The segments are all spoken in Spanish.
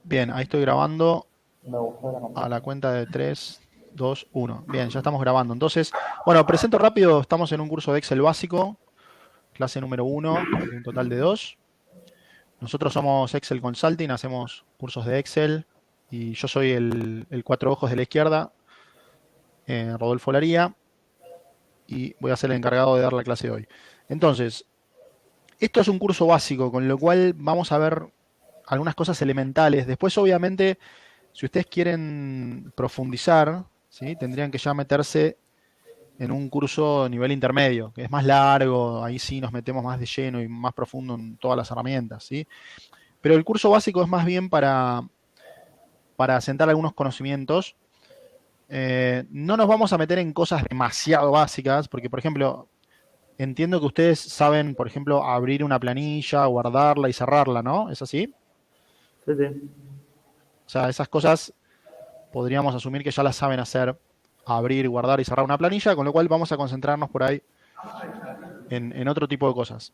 Bien, ahí estoy grabando Me gustó la a campaña. la cuenta de 3, 2, 1. Bien, ya estamos grabando. Entonces, bueno, presento rápido, estamos en un curso de Excel básico, clase número 1, de un total de 2. Nosotros somos Excel Consulting, hacemos cursos de Excel y yo soy el cuatro ojos de la izquierda, Rodolfo Laría, y voy a ser el encargado de dar la clase hoy. Entonces, esto es un curso básico, con lo cual vamos a ver algunas cosas elementales. Después, obviamente, si ustedes quieren profundizar, ¿sí? Tendrían que ya meterse en un curso a nivel intermedio, que es más largo, ahí sí nos metemos más de lleno y más profundo en todas las herramientas, ¿sí? Pero el curso básico es más bien para asentar algunos conocimientos. No nos vamos a meter en cosas demasiado básicas, porque por ejemplo, entiendo que ustedes saben, por ejemplo, abrir una planilla, guardarla y cerrarla, ¿no? ¿Es así? Sí, sí. O sea, esas cosas podríamos asumir que ya las saben hacer, abrir, guardar y cerrar una planilla, con lo cual vamos a concentrarnos por ahí en otro tipo de cosas.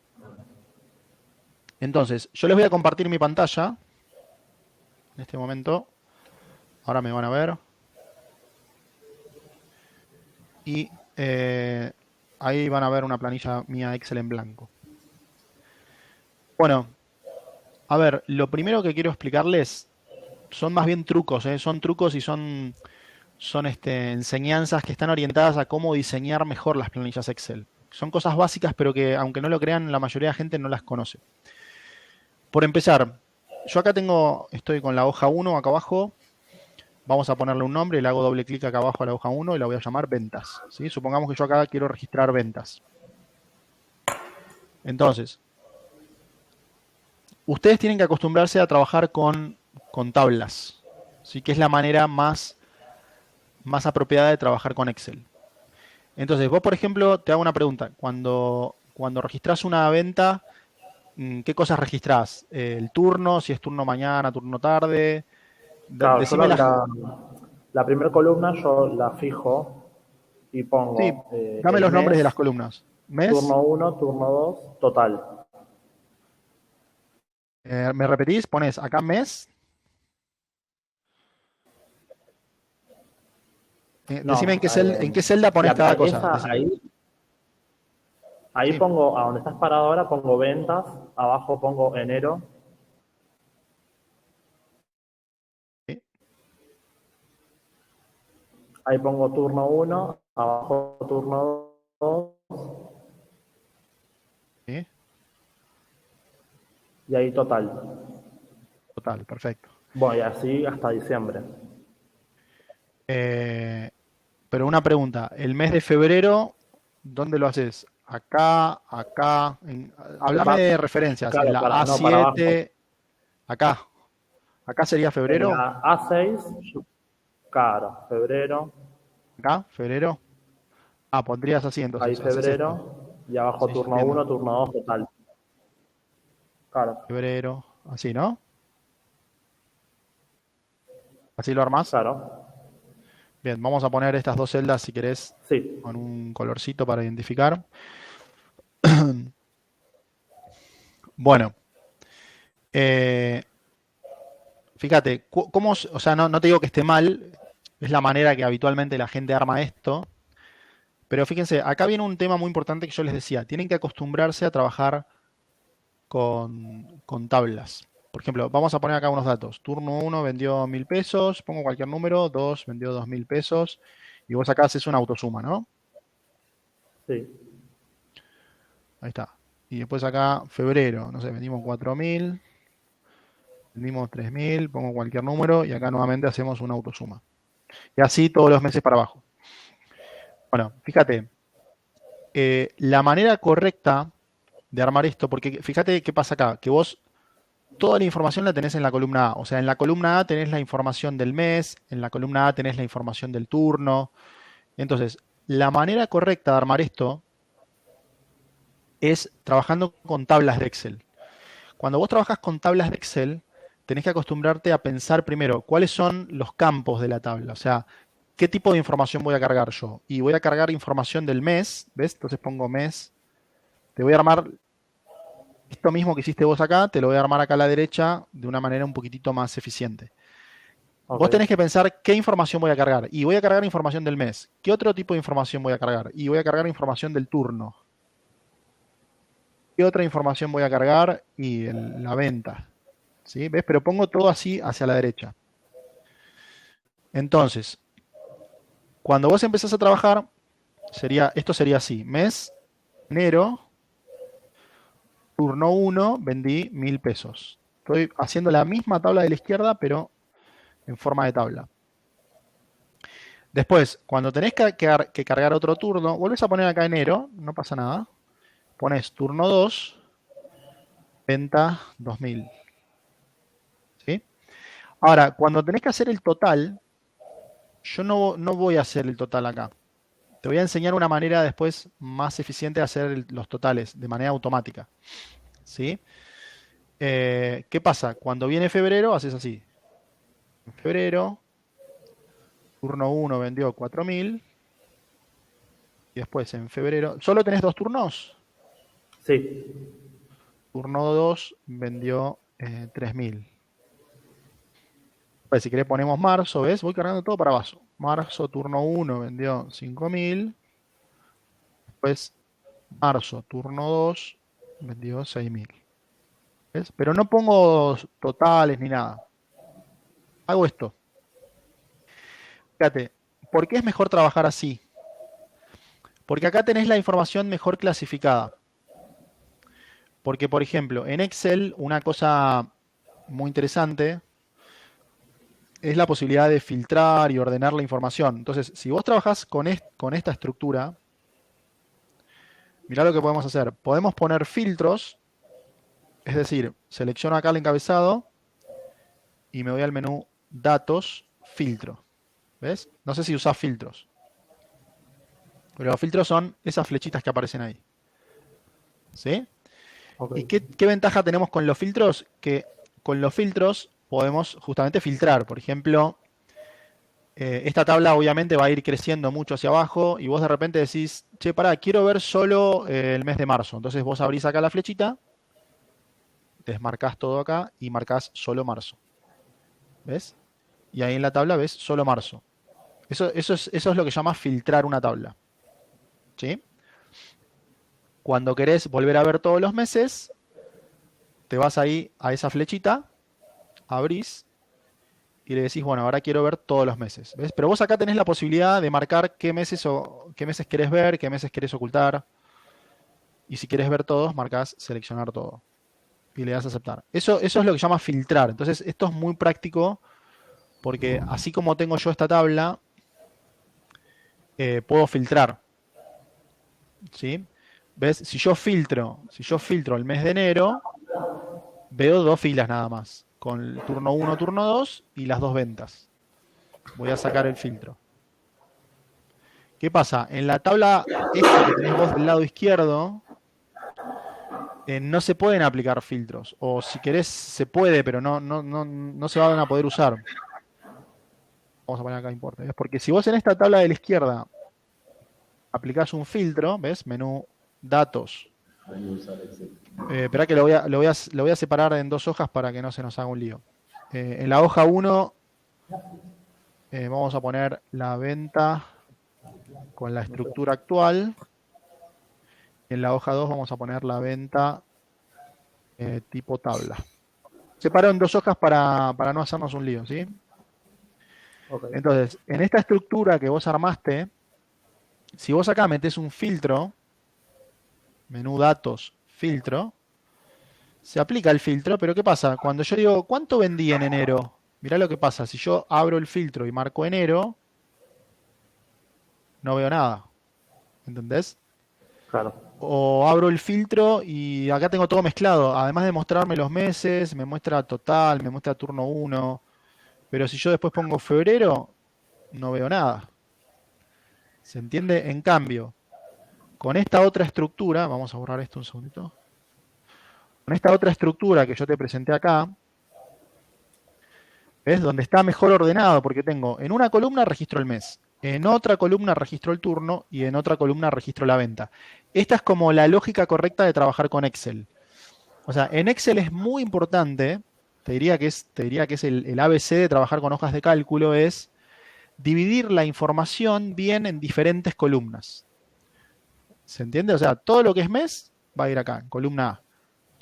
Entonces, yo les voy a compartir mi pantalla en este momento. Ahora me van a ver. Y ahí van a ver una planilla mía Excel en blanco. Bueno, a ver, lo primero que quiero explicarles son más bien trucos, ¿eh? Son trucos y son enseñanzas que están orientadas a cómo diseñar mejor las planillas Excel. Son cosas básicas, pero que aunque no lo crean, la mayoría de la gente no las conoce. Por empezar, yo acá estoy con la hoja 1 acá abajo. Vamos a ponerle un nombre, le hago doble clic acá abajo a la hoja 1 y la voy a llamar ventas, ¿sí? Supongamos que yo acá quiero registrar ventas. Entonces, ustedes tienen que acostumbrarse a trabajar con tablas, ¿sí? Que es la manera más apropiada de trabajar con Excel. Entonces, vos, por ejemplo, te hago una pregunta. Cuando registras una venta, ¿qué cosas registrás? El turno, si es turno mañana, turno tarde. Claro, yo Decime las... la primera columna yo la fijo y Sí, pongo dame el los nombres de las mes, columnas. Mes, turno uno, turno 2, total. ¿me repetís? Pones acá mes. Decime No, en qué celda pones cada cosa. esa ahí Sí, pongo, a donde estás parado ahora, pongo ventas, abajo pongo enero, sí, ahí pongo turno uno, abajo turno 2 sí, y ahí total. total, perfecto. Voy así hasta diciembre. Eh, pero una pregunta, el mes de febrero, ¿dónde lo haces? Acá, acá. Háblame Va, de referencias. En claro, la no, para abajo. A7, acá. Acá sería En febrero. la A6, claro, febrero, Acá, febrero. Ah, pondrías así ahí entonces. Haces esto. febrero, y abajo Sí, ya turno entiendo. uno, turno 2, total. Claro, Febrero. Así, ¿no? Así lo armás. claro, Bien, vamos a poner estas dos celdas si querés sí. con un colorcito para identificar. Bueno, eh, fíjate, o sea, no te digo que esté mal, es la manera que habitualmente la gente arma esto, pero fíjense, acá viene un tema muy importante que yo les decía, tienen que acostumbrarse a trabajar con tablas. Por ejemplo, vamos a poner acá unos datos. Turno uno vendió 1000 pesos, pongo cualquier número, 2 vendió 2000 pesos, y vos acá haces una autosuma, ¿no? Sí, Ahí está. Y después acá, febrero, no sé, vendimos 4000, vendimos 3000, pongo cualquier número, y acá nuevamente hacemos una autosuma. Y así todos los meses para abajo. Bueno, fíjate, la manera correcta de armar esto, porque fíjate qué pasa acá, que vos toda la información la tenés en la columna A. O sea, en la columna A tenés la información del mes, en la columna A tenés la información del turno. Entonces, la manera correcta de armar esto es trabajando con tablas de Excel. Cuando vos trabajas con tablas de Excel, tenés que acostumbrarte a pensar primero cuáles son los campos de la tabla. O sea, qué tipo de información voy a cargar yo. Y voy a cargar información del mes, ¿ves? Entonces pongo mes. Te voy a armar Esto mismo que hiciste vos acá, te lo voy a armar acá a la derecha de una manera un poquitito más eficiente. Vos tenés que pensar qué información voy a cargar. Y voy a cargar información del mes. ¿Qué otro tipo de información voy a cargar? Y voy a cargar información del turno. ¿Qué otra información voy a cargar? Y la venta. ¿Sí? ¿Ves? Pero pongo todo así hacia la derecha. Entonces, cuando vos empezás a trabajar, esto sería así. Mes, enero, turno 1, vendí 1000 pesos. Estoy haciendo la misma tabla de la izquierda, pero en forma de tabla. Después, cuando tenés que cargar otro turno, volvés a poner acá enero, no pasa nada. Pones turno 2, venta 2000. ¿Sí? Ahora, cuando tenés que hacer el total, yo no voy a hacer el total acá. Te voy a enseñar una manera después más eficiente de hacer los totales de manera automática. ¿Sí? ¿Qué pasa? Cuando viene febrero, haces así. En febrero, turno 1 vendió 4000. Y después en febrero, ¿solo tenés 2 turnos? Sí. Turno 2 vendió 3000. Pues si querés ponemos marzo, ¿ves? Voy cargando todo para abajo. Marzo, turno 1 vendió 5000. Después marzo, turno 2 vendió 6000. ¿Ves? Pero no pongo totales ni nada. Hago esto. Fíjate, ¿por qué es mejor trabajar así? Porque acá tenés la información mejor clasificada. Porque, por ejemplo, en Excel, una cosa muy interesante es la posibilidad de filtrar y ordenar la información. Entonces, si vos trabajás con esta estructura, mirá lo que podemos hacer. Podemos poner filtros, es decir, selecciono acá el encabezado y me voy al menú Datos, Filtro. ¿Ves? No sé si usás filtros. Pero los filtros son esas flechitas que aparecen ahí. ¿Sí? Okay. ¿Y qué ventaja tenemos con los filtros? Que con los filtros podemos justamente filtrar. Por ejemplo, esta tabla obviamente va a ir creciendo mucho hacia abajo y vos de repente decís, che, pará, quiero ver solo el mes de marzo. Entonces vos abrís acá la flechita, desmarcás todo acá y marcás solo marzo. ¿Ves? Y ahí en la tabla ves solo marzo. Eso es lo que llama filtrar una tabla. ¿Sí? Cuando querés volver a ver todos los meses, te vas ahí a esa flechita, abrís y le decís, bueno, ahora quiero ver todos los meses. ¿Ves? Pero vos acá tenés la posibilidad de marcar qué meses querés ver, qué meses querés ocultar. Y si querés ver todos, marcás seleccionar todo. Y le das a aceptar. Eso es lo que llama filtrar. Entonces, esto es muy práctico porque así como tengo yo esta tabla, puedo filtrar. ¿Sí? ¿Ves? Si yo filtro el mes de enero, veo 2 filas nada más. Con el turno 1, turno 2 y las 2 ventas. Voy a sacar el filtro. ¿Qué pasa? En la tabla esta que tenés vos del lado izquierdo, no se pueden aplicar filtros. O si querés, se puede, pero no se van a poder usar. Vamos a poner acá importa. ¿Ves? Porque si vos en esta tabla de la izquierda aplicás un filtro, ¿ves? Menú datos. Esperá que lo voy a separar en 2 hojas para que no se nos haga un lío. En la hoja 1 vamos a poner la venta con la estructura actual. En la hoja 2 vamos a poner la venta tipo tabla. Separo en 2 hojas para no hacernos un lío, ¿sí? Okay. Entonces, en esta estructura que vos armaste, si vos acá metés un filtro, menú datos, filtro, se aplica el filtro, pero ¿qué pasa? Cuando yo digo, ¿cuánto vendí en enero? Mirá lo que pasa, si yo abro el filtro y marco enero, no veo nada. ¿Entendés? Claro. O abro el filtro y acá tengo todo mezclado. Además de mostrarme los meses, me muestra total, me muestra turno 1. Pero si yo después pongo febrero, no veo nada. ¿Se entiende? En cambio, con esta otra estructura, vamos a borrar esto un segundito. Con esta otra estructura que yo te presenté acá, ¿ves? Donde está mejor ordenado, porque tengo en una columna registro el mes, en otra columna registro el turno y en otra columna registro la venta. Esta es como la lógica correcta de trabajar con Excel. O sea, en Excel es muy importante, te diría que es el ABC de trabajar con hojas de cálculo, es dividir la información bien en diferentes columnas. ¿Se entiende? O sea, todo lo que es mes va a ir acá, en columna A.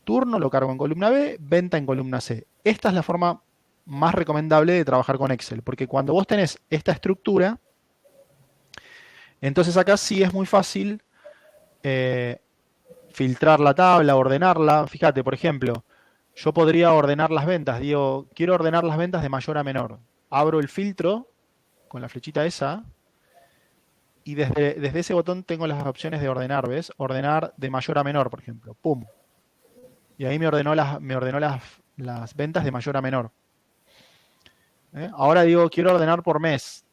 Turno lo cargo en columna B, venta en columna C. Esta es la forma más recomendable de trabajar con Excel, porque cuando vos tenés esta estructura, entonces acá sí es muy fácil eh, filtrar la tabla, ordenarla. Fíjate, por ejemplo, yo podría ordenar las ventas. Digo, quiero ordenar las ventas de mayor a menor. Abro el filtro con la flechita esa y desde ese botón tengo las opciones de ordenar, ¿ves? Ordenar de mayor a menor, por ejemplo. ¡Pum! Y ahí me ordenó las ventas de mayor a menor. Ahora digo, quiero ordenar por mes.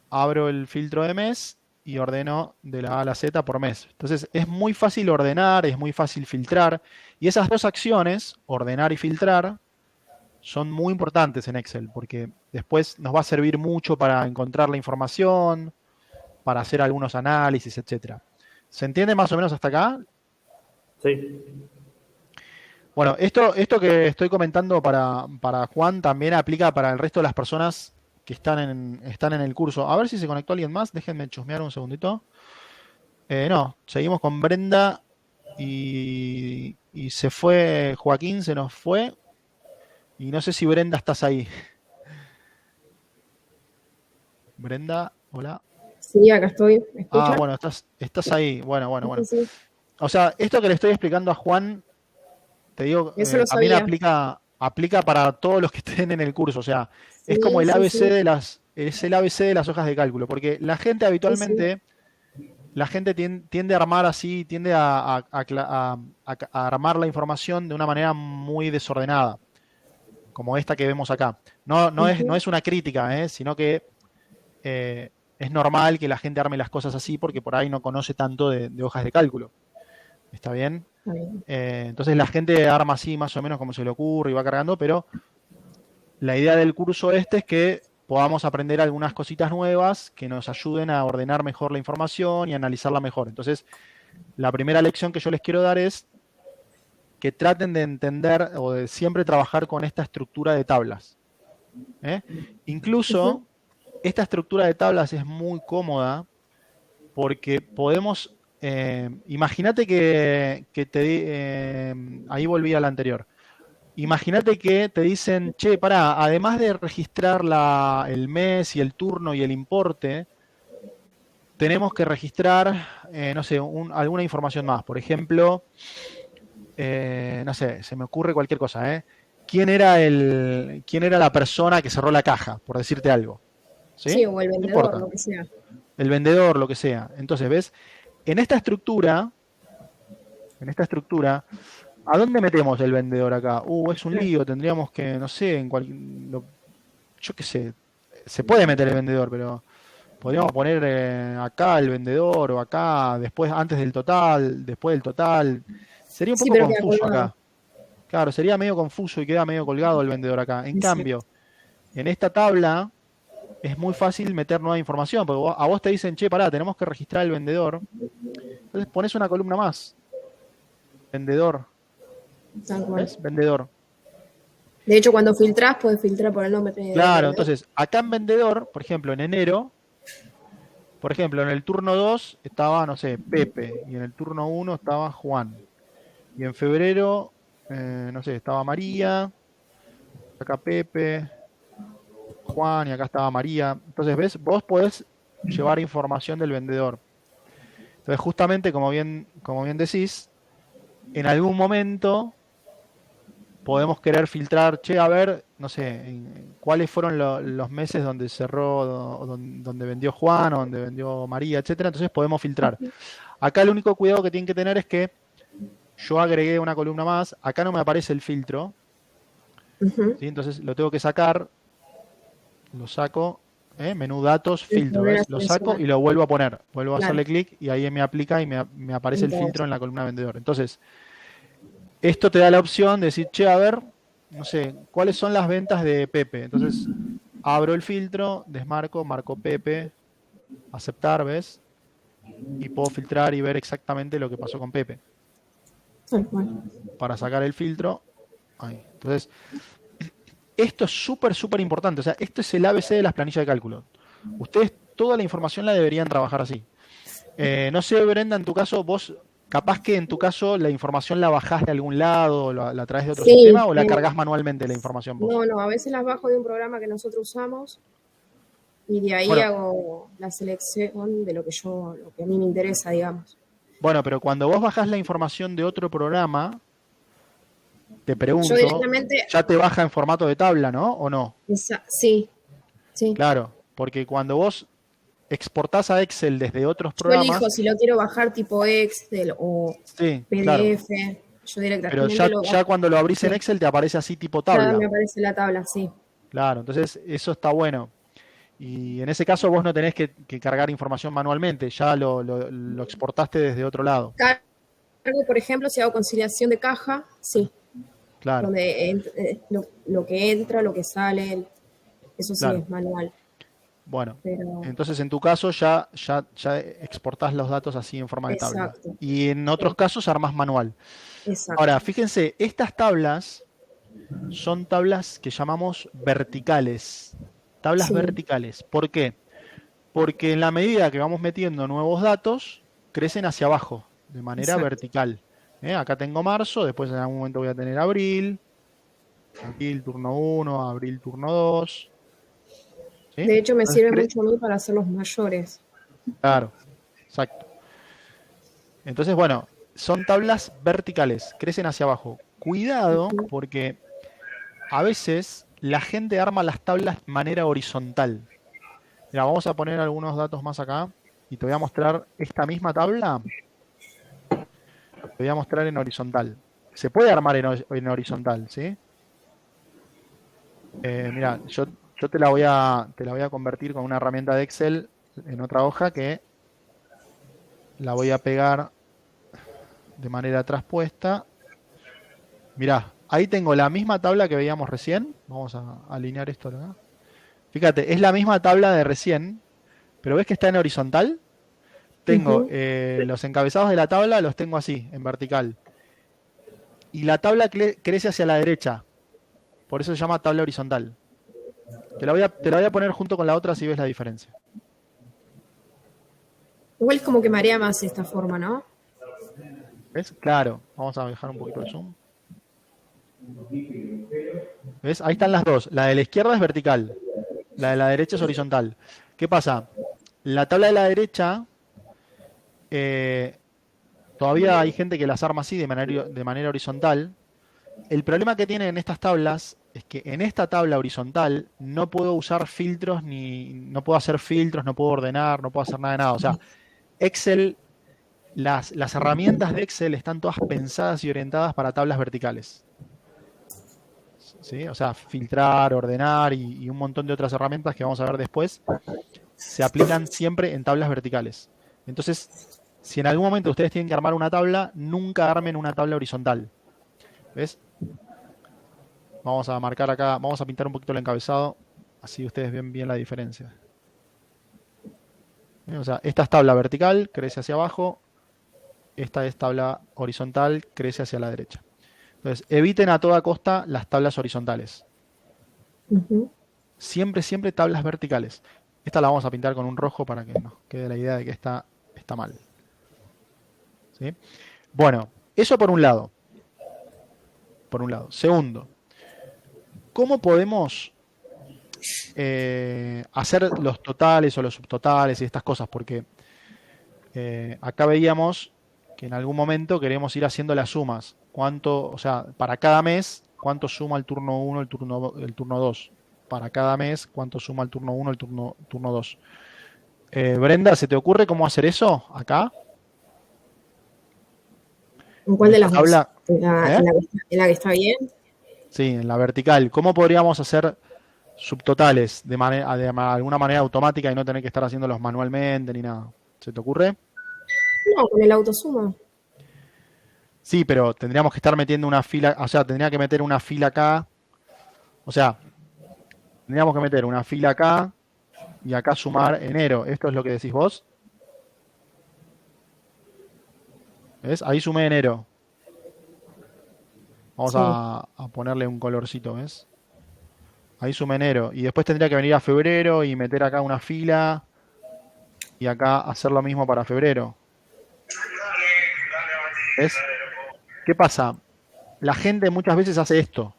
Abro el filtro de mes y ordeno de la A a la Z por mes. Entonces es muy fácil ordenar, es muy fácil filtrar. Y esas dos acciones, ordenar y filtrar, son muy importantes en Excel porque después nos va a servir mucho para encontrar la información, para hacer algunos análisis, etcétera. ¿Se entiende más o menos hasta acá? Sí. Bueno, esto que estoy comentando para Juan también aplica para el resto de las personas que están en el curso. A ver si se conectó alguien más. Déjenme chusmear un segundito. No, seguimos con Brenda y se fue Joaquín, se nos fue. Y no sé si Brenda estás ahí. Brenda, hola. Sí, acá estoy. ¿Me Ah, escucha? bueno, estás ahí. Bueno, bueno, Sí, bueno. sí. O sea, esto que le estoy explicando a Juan, te digo, Eso lo también sabía. aplica para todos los que estén en el curso. O sea, es como Sí, el sí, ABC sí. es el ABC de las hojas de cálculo. Porque la gente Sí, sí. habitualmente, tiende a armar así, tiende a armar la información de una manera muy desordenada, como esta que vemos acá. No, no Ujú. es una crítica, sino que eh, es normal que la gente arme las cosas así porque por ahí no conoce tanto de hojas de cálculo. ¿Está bien? Está bien. Entonces la gente arma así más o menos como se le ocurre y va cargando, pero la idea del curso este es que podamos aprender algunas cositas nuevas que nos ayuden a ordenar mejor la información y analizarla mejor. Entonces, la primera lección que yo les quiero dar es que traten de entender o de siempre trabajar con esta estructura de tablas. ¿eh? Ujú. Incluso, esta estructura de tablas es muy cómoda porque podemos, imagínate ahí volví a la anterior. Imagínate que te dicen, che, pará, además de registrar el mes y el turno y el importe, tenemos que registrar, no sé, alguna información más. Por ejemplo, no sé, se me ocurre cualquier cosa, ¿eh? ¿Quién era la persona que cerró la caja, por decirte algo? ¿Sí? Sí, o el No vendedor, importa. lo que sea. El vendedor, lo que sea. Entonces, ¿ves? En esta estructura, en esta estructura, ¿a dónde metemos el vendedor acá? Es un Claro. lío, tendríamos que, no sé, yo qué sé, se puede meter el vendedor, pero podríamos poner acá el vendedor o acá, después, antes del total, después del total. Sería un Sí, poco pero queda confuso colgado. acá. Claro, sería medio confuso y queda medio colgado el vendedor acá. En Es cierto. cambio, en esta tabla es muy fácil meter nueva información, porque a vos te dicen, che, pará, tenemos que registrar el vendedor. Entonces pones una columna más. Vendedor. Tal cual. ¿Ves? Vendedor. De hecho, cuando filtrás, puedes filtrar por el nombre del Claro, vendedor. entonces, acá en vendedor, por ejemplo, en enero, por ejemplo, en el turno 2 estaba, no sé, Pepe, y en el turno 1 estaba Juan. Y en febrero, no sé, estaba María, acá Pepe, Juan, y acá estaba María. Entonces, ¿ves? Vos podés llevar información del vendedor. Entonces, justamente, como bien decís, en algún momento podemos querer filtrar, che, a ver, no sé, cuáles fueron los meses donde cerró, donde vendió Juan, o donde vendió María, etcétera. Entonces podemos filtrar. Acá el único cuidado que tienen que tener es que yo agregué una columna más, acá no me aparece el filtro, Ujú. ¿sí? Entonces lo tengo que sacar, lo saco, menú datos, Tienes que filtro, volver a ¿ves? Lo saco seleccionar. y lo vuelvo a poner, vuelvo a Claro. hacerle clic y ahí me aplica y me aparece el filtro Entonces, en la columna vendedor. Entonces, esto te da la opción de decir, che, a ver, no sé, ¿cuáles son las ventas de Pepe? Entonces, abro el filtro, desmarco, marco Pepe, aceptar, ¿ves? Y puedo filtrar y ver exactamente lo que pasó con Pepe. Tal cual. para sacar el filtro. Ahí. Entonces, esto es súper, súper importante. O sea, esto es el ABC de las planillas de cálculo. Ustedes toda la información la deberían trabajar así. No sé, Brenda, en tu caso, vos, capaz que en tu caso la información la bajás de algún lado, la traes de otro Sí, sistema o la cargas manualmente la información vos. no, a veces las bajo de un programa que nosotros usamos y de ahí Bueno, hago la selección de lo que a mí me interesa, digamos. bueno, pero cuando vos bajás la información de otro programa, te Yo pregunto, directamente, ya te baja en formato de tabla, ¿no? ¿O no? sí, sí. Claro, porque cuando vos exportás a Excel desde otros Yo elijo programas, si lo quiero bajar tipo Excel o sí, claro. PDF. Yo Pero directamente ya, lo ya bajo. cuando lo abrís en Sí, Excel te aparece así tipo ya tabla. me aparece la tabla, sí. Claro, entonces eso está bueno. Y en ese caso vos no tenés que cargar información manualmente, ya lo exportaste desde otro lado. Cargo, por ejemplo, si hago conciliación de caja, sí. Claro, Donde lo que entra, lo que sale, eso sí claro. es manual. Bueno, Pero, entonces en tu caso ya exportás los datos así en forma de tabla. exacto, Y en otros sí, casos armás manual. Ahora, exacto. fíjense, estas tablas son tablas que llamamos verticales. Tablas Sí, verticales. ¿Por qué? Porque en la medida que vamos metiendo nuevos datos, crecen hacia abajo, de manera exacto. vertical. Acá tengo marzo, después en algún momento voy a tener abril, abril turno 1, abril turno 2. ¿Sí? De hecho, me Entonces, sirve mucho a mí para hacer los mayores. claro, exacto. Entonces, bueno, son tablas verticales, crecen hacia abajo. Cuidado, porque a veces la gente arma las tablas de manera horizontal. Mira, vamos a poner algunos datos más acá y te voy a mostrar esta misma tabla. Te voy a mostrar en horizontal. Se puede armar en horizontal, ¿sí? Mira, yo te la voy a convertir con una herramienta de Excel en otra hoja que la voy a pegar de manera traspuesta. Mirá, ahí tengo la misma tabla que veíamos recién. Vamos a alinear esto acá. Fíjate, es la misma tabla de recién, pero ves que está en horizontal. Tengo Ujú. los encabezados de la tabla, los tengo así, en vertical. Y la tabla crece hacia la derecha. Por eso se llama tabla horizontal. Te la voy a poner junto con la otra si ves la diferencia. Igual es como que marea más esta forma, ¿no? ¿Ves? Claro. Vamos a dejar un poquito el zoom. ¿Ves? Ahí están las dos. La de la izquierda es vertical. La de la derecha es horizontal. ¿Qué pasa? La tabla de la derecha, eh, todavía hay gente que las arma así de manera horizontal. El problema que tienen estas tablas es que en esta tabla horizontal no puedo usar filtros, ni no puedo hacer filtros, no puedo ordenar, no puedo hacer nada de nada. O sea, Excel, las herramientas de Excel están todas pensadas y orientadas para tablas verticales. ¿Sí? O sea, filtrar, ordenar y un montón de otras herramientas que vamos a ver después se aplican siempre en tablas verticales. Entonces, si en algún momento ustedes tienen que armar una tabla, nunca armen una tabla horizontal. ¿Ves? Vamos a marcar acá, vamos a pintar un poquito el encabezado, así ustedes ven bien la diferencia. O sea, esta es tabla vertical, crece hacia abajo. Esta es tabla horizontal, crece hacia la derecha. Entonces, eviten a toda costa las tablas horizontales. Ujú. Siempre, siempre tablas verticales. Esta la vamos a pintar con un rojo para que nos quede la idea de que está mal. ¿Sí? Bueno, eso por un lado. Por un lado. Segundo, ¿cómo podemos hacer los totales o los subtotales y estas cosas? Porque acá veíamos que en algún momento queremos ir haciendo las sumas. ¿Cuánto, o sea, para cada mes, cuánto suma el turno 1, el turno 2? Para cada mes, cuánto suma el turno 1, el turno 2. Brenda, ¿se te ocurre cómo hacer eso acá? ¿En En cuál de esta las dos? tabla. ¿Eh? En la que está bien? Sí, en la vertical. ¿Cómo podríamos hacer subtotales de alguna manera automática y no tener que estar haciéndolos manualmente ni nada? ¿Se te ocurre? No, con el autosuma. Sí, pero tendríamos que estar metiendo una fila, o sea, tendría que meter una fila acá, o sea, tendríamos que meter una fila acá y acá sumar enero. ¿Esto es lo que decís vos? ¿Ves? Ahí sumé enero. Vamos Sí. a ponerle un colorcito, ¿ves? Ahí suma enero. Y después tendría que venir a febrero y meter acá una fila y acá hacer lo mismo para febrero. ¿Ves? ¿Qué pasa? La gente muchas veces hace esto.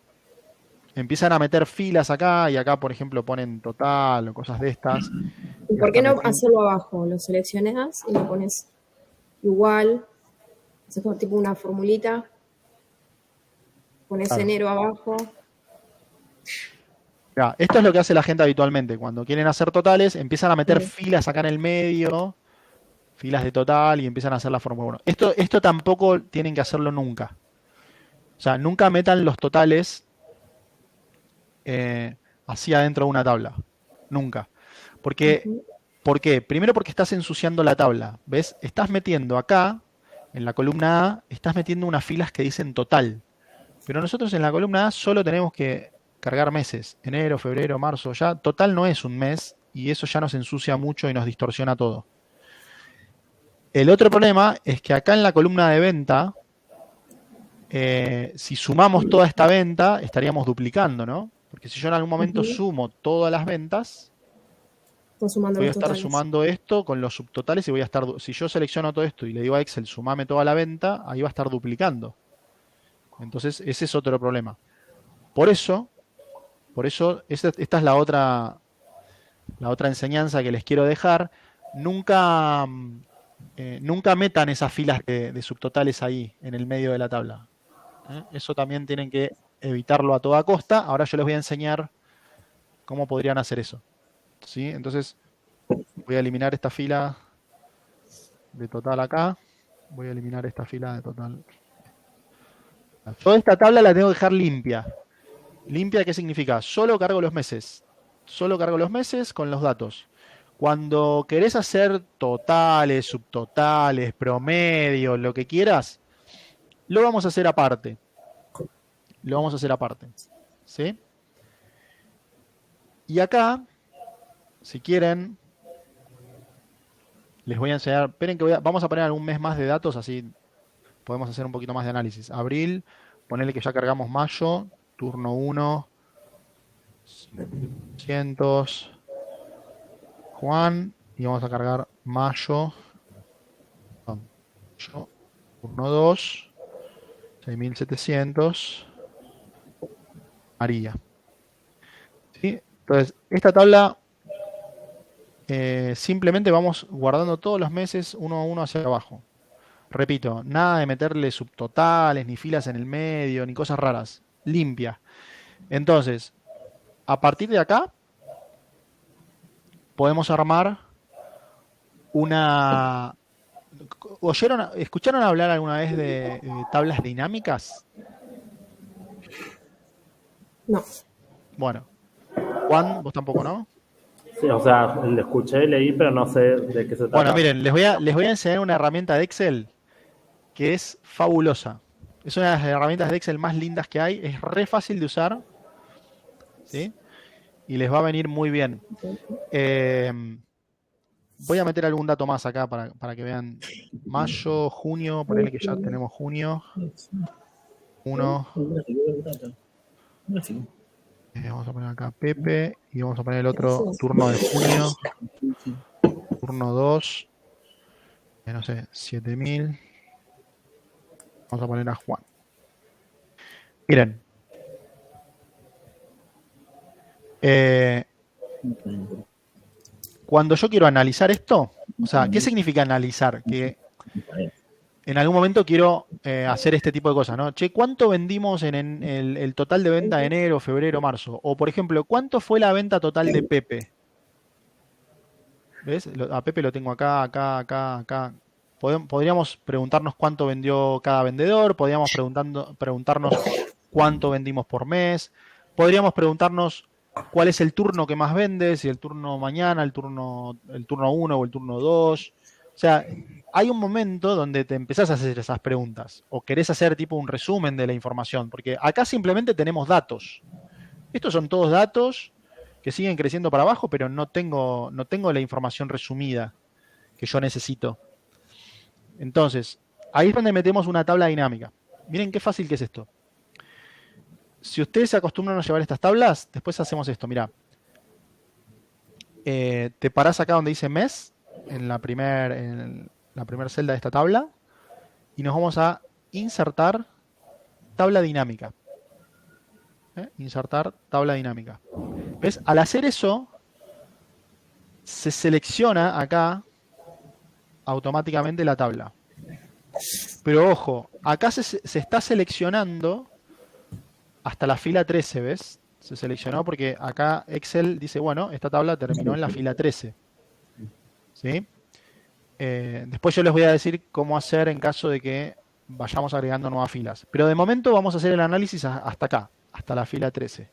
Empiezan a meter filas acá y acá, por ejemplo, ponen total o cosas de estas. ¿Y Y por hasta qué no meten... hacerlo abajo? Lo seleccionas y lo pones igual, haces como tipo una formulita, pones Claro. enero abajo. Ya, esto es lo que hace la gente habitualmente. Cuando quieren hacer totales, empiezan a meter Sí. filas acá en el medio, filas de total y empiezan a hacer la fórmula 1. Esto tampoco tienen que hacerlo nunca. O sea, nunca metan los totales así adentro de una tabla. Nunca. Porque, Ujú. ¿por qué? Primero porque estás ensuciando la tabla. ¿Ves? Estás metiendo acá, en la columna A, estás metiendo unas filas que dicen total. Pero nosotros en la columna A solo tenemos que cargar meses. Enero, febrero, marzo. Ya total no es un mes y eso ya nos ensucia mucho y nos distorsiona todo. El otro problema es que acá en la columna de venta, si sumamos toda esta venta, estaríamos duplicando, ¿no? Porque si yo en algún momento Ujú. sumo todas las ventas, Estás sumando voy a los estar totales. sumando esto con los subtotales y voy a estar, si yo selecciono todo esto y le digo a Excel, sumame toda la venta, ahí va a estar duplicando. Entonces, ese es otro problema. Por eso, esta es la otra enseñanza que les quiero dejar. Nunca, nunca metan esas filas de subtotales ahí, en el medio de la tabla. Eso también tienen que evitarlo a toda costa. Ahora yo les voy a enseñar cómo podrían hacer eso. ¿Sí? Entonces, voy a eliminar esta fila de total acá. Voy a eliminar esta fila de total. Toda esta tabla la tengo que dejar limpia. ¿Limpia qué significa? Solo cargo los meses. Solo cargo los meses con los datos. Cuando querés hacer totales, subtotales, promedio, lo que quieras, lo vamos a hacer aparte. Lo vamos a hacer aparte. ¿Sí? Y acá, si quieren, les voy a enseñar. Esperen que vamos a poner algún mes más de datos, así podemos hacer un poquito más de análisis. Abril, ponerle que ya cargamos mayo, turno 1, 100, Juan, y vamos a cargar mayo, turno 2, 6700, María. ¿Sí? Entonces, esta tabla simplemente vamos guardando todos los meses uno a uno hacia abajo. Repito, nada de meterle subtotales, ni filas en el medio, ni cosas raras. Limpia. Entonces, a partir de acá, podemos armar una... ¿Escucharon hablar alguna vez de tablas dinámicas? No. Bueno, Juan, vos tampoco, ¿no? Sí, o sea, le escuché, leí, pero no sé de qué se Bueno, trata. miren, les voy a enseñar una herramienta de Excel que es fabulosa. Es una de las herramientas de Excel más lindas que hay. Es re fácil de usar, ¿sí? Y les va a venir muy bien. Eh, voy a meter algún dato más acá para que vean. Mayo, junio, ponele que ya tenemos junio. 1. Vamos a poner acá Pepe y vamos a poner el otro turno de junio. Turno 2. No sé, 7000. Vamos a poner a Juan. Miren. Cuando yo quiero analizar esto, o sea, ¿qué significa analizar? Que en algún momento quiero hacer este tipo de cosas, ¿no? Che, ¿cuánto vendimos en el total de venta de enero, febrero, marzo? O, por ejemplo, ¿cuánto fue la venta total de Pepe? ¿Ves? A Pepe lo tengo acá, acá, acá, acá. Podríamos preguntarnos cuánto vendió cada vendedor, podríamos preguntarnos cuánto vendimos por mes, podríamos preguntarnos cuál es el turno que más vende, si el turno mañana, el turno 1 o el turno 2. O sea, hay un momento donde te empezás a hacer esas preguntas o querés hacer tipo un resumen de la información, porque acá simplemente tenemos datos. Estos son todos datos que siguen creciendo para abajo, pero no tengo la información resumida que yo necesito. Entonces, ahí es donde metemos una tabla dinámica. Miren qué fácil que es esto. si ustedes se acostumbran a llevar estas tablas, después hacemos esto, mirá. Te parás acá donde dice mes, en la primera celda de esta tabla, y nos vamos a insertar tabla dinámica. Insertar tabla dinámica. ¿Ves? Al hacer eso, se selecciona acá automáticamente la tabla. Pero ojo, acá se está seleccionando hasta la fila 13, ¿ves? Se seleccionó porque acá Excel dice, bueno, esta tabla terminó en la fila 13. ¿Sí? Después yo les voy a decir cómo hacer en caso de que vayamos agregando nuevas filas. Pero de momento vamos a hacer el análisis hasta acá, hasta la fila 13.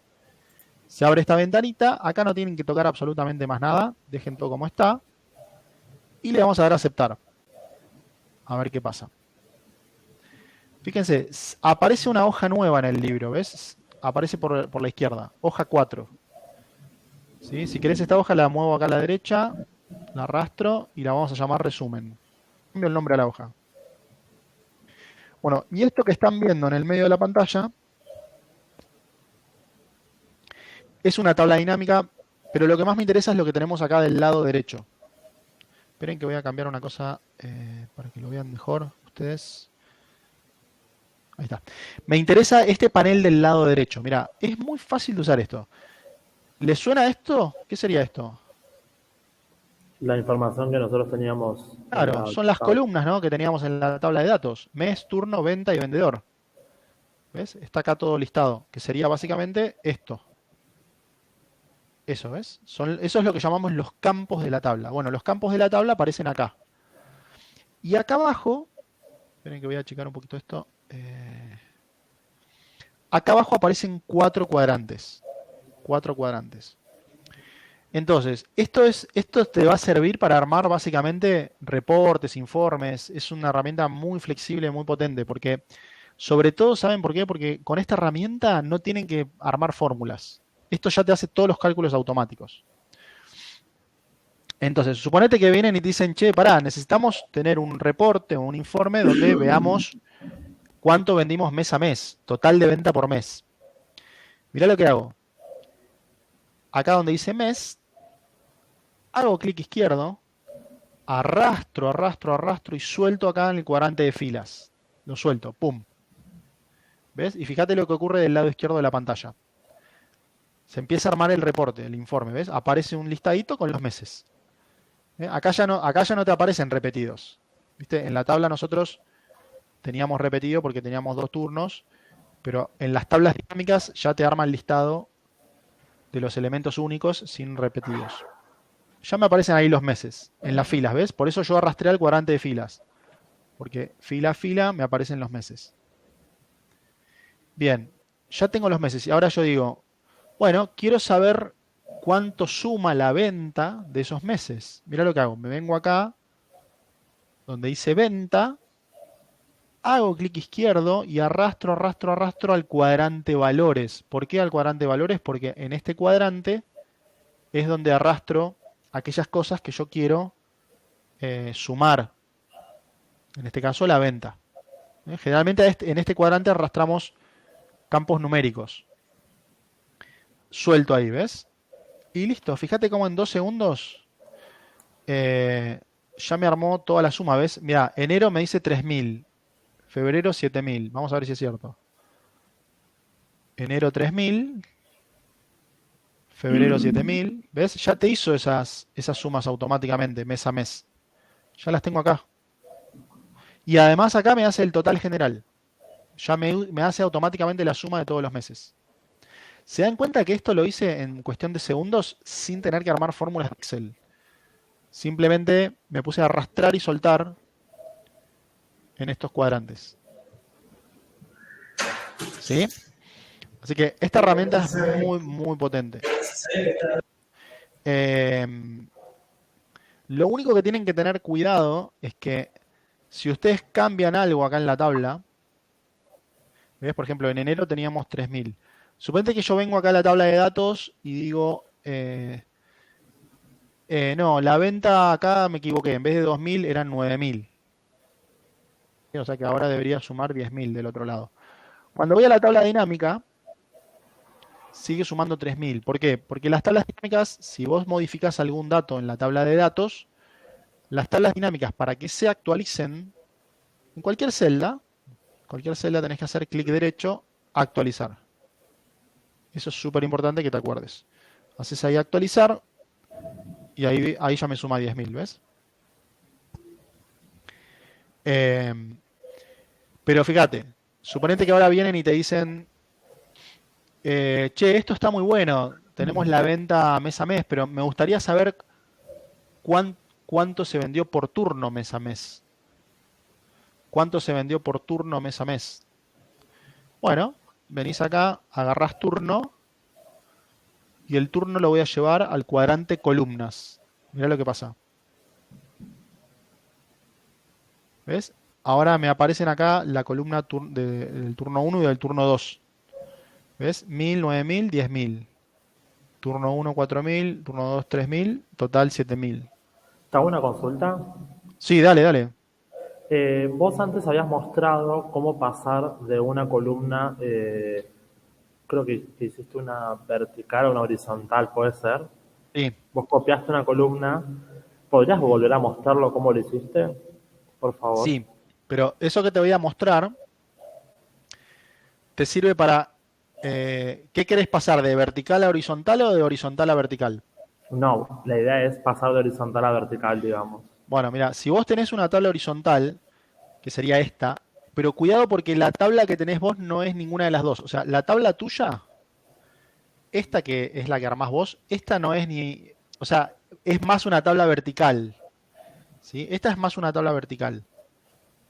Se abre esta ventanita, acá no tienen que tocar absolutamente más nada, dejen todo como está. Y le vamos a dar a aceptar. A ver qué pasa. Fíjense, aparece una hoja nueva en el libro, ¿ves? Aparece por la izquierda, hoja 4. ¿Sí? Si querés esta hoja la muevo acá a la derecha, la arrastro y la vamos a llamar resumen. Cambio el nombre a la hoja. Bueno, y esto que están viendo en el medio de la pantalla es una tabla dinámica, pero lo que más me interesa es lo que tenemos acá del lado derecho. Esperen que voy a cambiar una cosa para que lo vean mejor ustedes. Ahí está. Me interesa este panel del lado derecho. Mira, es muy fácil de usar esto. ¿Les suena esto? ¿Qué sería esto? La información que nosotros teníamos. Claro, son las columnas, ¿no?, que teníamos en la tabla de datos. Mes, turno, venta y vendedor. ¿Ves? Está acá todo listado, que sería básicamente esto. Eso, ¿ves? Eso es lo que llamamos los campos de la tabla. Bueno, los campos de la tabla aparecen acá. Y acá abajo, esperen que voy a achicar un poquito esto. Acá abajo aparecen 4 cuadrantes. 4 cuadrantes. Entonces, esto te va a servir para armar básicamente reportes, informes. Es una herramienta muy flexible, muy potente, porque sobre todo, ¿saben por qué? Porque con esta herramienta no tienen que armar fórmulas. Esto ya te hace todos los cálculos automáticos. Entonces, suponete que vienen y te dicen, che, pará, necesitamos tener un reporte o un informe donde veamos cuánto vendimos mes a mes, total de venta por mes. Mirá lo que hago. Acá donde dice mes, hago clic izquierdo, arrastro y suelto acá en el cuadrante de filas. Lo suelto, pum. ¿Ves? Y fíjate lo que ocurre del lado izquierdo de la pantalla. Se empieza a armar el reporte, el informe, ¿ves? Aparece un listadito con los meses. Acá ya no te aparecen repetidos. ¿Viste? En la tabla nosotros teníamos repetido porque teníamos 2 turnos, pero en las tablas dinámicas ya te arma el listado de los elementos únicos sin repetidos. Ya me aparecen ahí los meses, en las filas, ¿ves? Por eso yo arrastré al cuadrante de filas, porque fila a fila me aparecen los meses. Bien, ya tengo los meses y ahora yo digo, bueno, quiero saber cuánto suma la venta de esos meses. Mirá lo que hago, me vengo acá, donde dice venta, hago clic izquierdo y arrastro al cuadrante valores. ¿Por qué al cuadrante valores? Porque en este cuadrante es donde arrastro aquellas cosas que yo quiero sumar. En este caso la venta. Generalmente en este cuadrante arrastramos campos numéricos. Suelto ahí, ¿ves? Y listo, fíjate cómo en 2 segundos ya me armó toda la suma, ¿ves? Mira, enero me dice 3.000, febrero 7.000, vamos a ver si es cierto. Enero 3.000, febrero 7.000, ¿ves? Ya te hizo esas sumas automáticamente, mes a mes. Ya las tengo acá. Y además acá me hace el total general. Ya me hace automáticamente la suma de todos los meses. ¿Se dan cuenta que esto lo hice en cuestión de segundos sin tener que armar fórmulas de Excel? Simplemente me puse a arrastrar y soltar en estos cuadrantes. ¿Sí? Así que esta herramienta es muy, muy potente. Lo único que tienen que tener cuidado es que si ustedes cambian algo acá en la tabla, ¿ves? Por ejemplo, en enero teníamos 3.000. Suponete que yo vengo acá a la tabla de datos y digo, no, la venta acá me equivoqué, en vez de 2.000 eran 9.000. O sea que ahora debería sumar 10.000 del otro lado. Cuando voy a la tabla dinámica, sigue sumando 3000. ¿Por qué? Porque las tablas dinámicas, si vos modificás algún dato en la tabla de datos, las tablas dinámicas para que se actualicen en cualquier celda tenés que hacer clic derecho, actualizar. Eso es súper importante que te acuerdes. Haces ahí actualizar y ahí ya me suma 10.000, ¿ves? Pero fíjate, suponete que ahora vienen y te dicen, che, esto está muy bueno, tenemos la venta mes a mes, pero me gustaría saber cuánto se vendió por turno mes a mes. ¿Cuánto se vendió por turno mes a mes? Bueno, venís acá, agarrás turno y el turno lo voy a llevar al cuadrante columnas. Mirá lo que pasa. ¿Ves? Ahora me aparecen acá la columna del turno 1 y del turno 2. ¿Ves? 1000, 9000, 10.000. Turno 1, 4000. Turno 2, 3000. Total, 7000. ¿Te hago una consulta? Sí, dale, dale. Vos antes habías mostrado cómo pasar de una columna, creo que hiciste una vertical o una horizontal, ¿puede ser? Sí, Vos copiaste una columna. ¿Podrías volver a mostrarlo cómo lo hiciste? Por favor. sí. Pero eso que te voy a mostrar te sirve para... ¿qué querés pasar? ¿De vertical a horizontal o de horizontal a vertical? No, la idea es pasar de horizontal a vertical, digamos. Bueno, mira, si vos tenés una tabla horizontal, que sería esta, pero cuidado porque la tabla que tenés vos no es ninguna de las dos. O sea, la tabla tuya, esta que es la que armás vos, esta no es ni... O sea, es más una tabla vertical. ¿Sí? Esta es más una tabla vertical.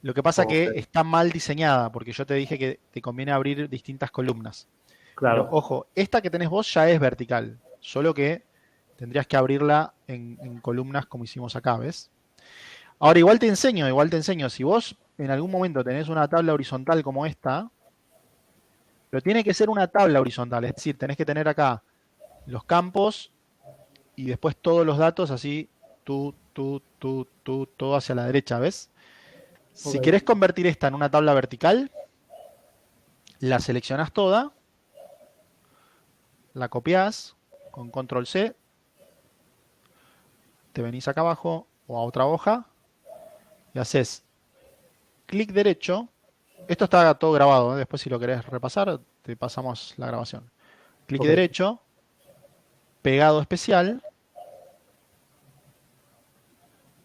Lo que pasa que Ok, está mal diseñada, porque yo te dije que te conviene abrir distintas columnas. Pero claro. ojo, esta que tenés vos ya es vertical, solo que tendrías que abrirla en columnas como hicimos acá, ¿ves? Ahora igual te enseño. Si vos en algún momento tenés una tabla horizontal como esta, pero tiene que ser una tabla horizontal, es decir, tenés que tener acá los campos y después todos los datos así, todo hacia la derecha, ¿ves? Si Ok. querés convertir esta en una tabla vertical, la seleccionás toda, la copiás con control C, te venís acá abajo o a otra hoja y haces clic derecho. Esto está todo grabado, ¿eh? Después si lo querés repasar, te pasamos la grabación. Clic Ok. derecho, pegado especial,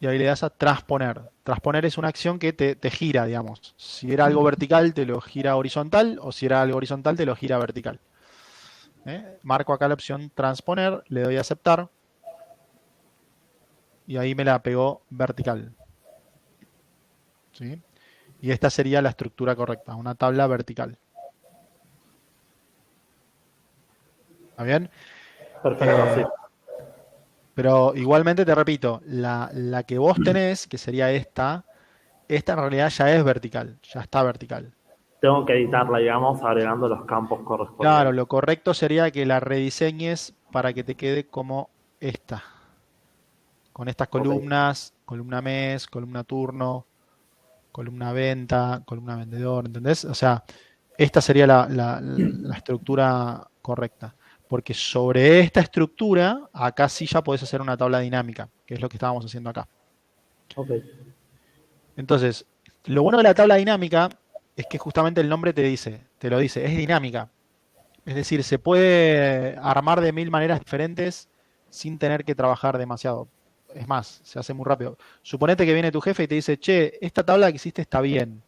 y ahí le das a transponer. Transponer es una acción que te gira, digamos. Si era algo vertical, te lo gira horizontal, o si era algo horizontal, te lo gira vertical. Marco acá la opción transponer, le doy a aceptar, y ahí me la pegó vertical. ¿Sí? Y esta sería la estructura correcta, una tabla vertical. ¿Está bien? Perfecto, sí. Eh, pero igualmente te repito, la que vos tenés, que sería esta en realidad ya es vertical, ya está vertical. Tengo que editarla, digamos, agregando los campos Claro, correspondientes. lo correcto sería que la rediseñes para que te quede como esta, con estas Ok. columnas, columna mes, columna turno, columna venta, columna vendedor, ¿entendés? O sea, esta sería la estructura correcta. Porque sobre esta estructura, acá sí ya podés hacer una tabla dinámica, que es lo que estábamos haciendo acá. Ok. Entonces, lo bueno de la tabla dinámica es que justamente el nombre te lo dice, es dinámica. Es decir, se puede armar de 1000 maneras diferentes sin tener que trabajar demasiado. Es más, se hace muy rápido. Suponete que viene tu jefe y te dice, che, esta tabla que hiciste está bien,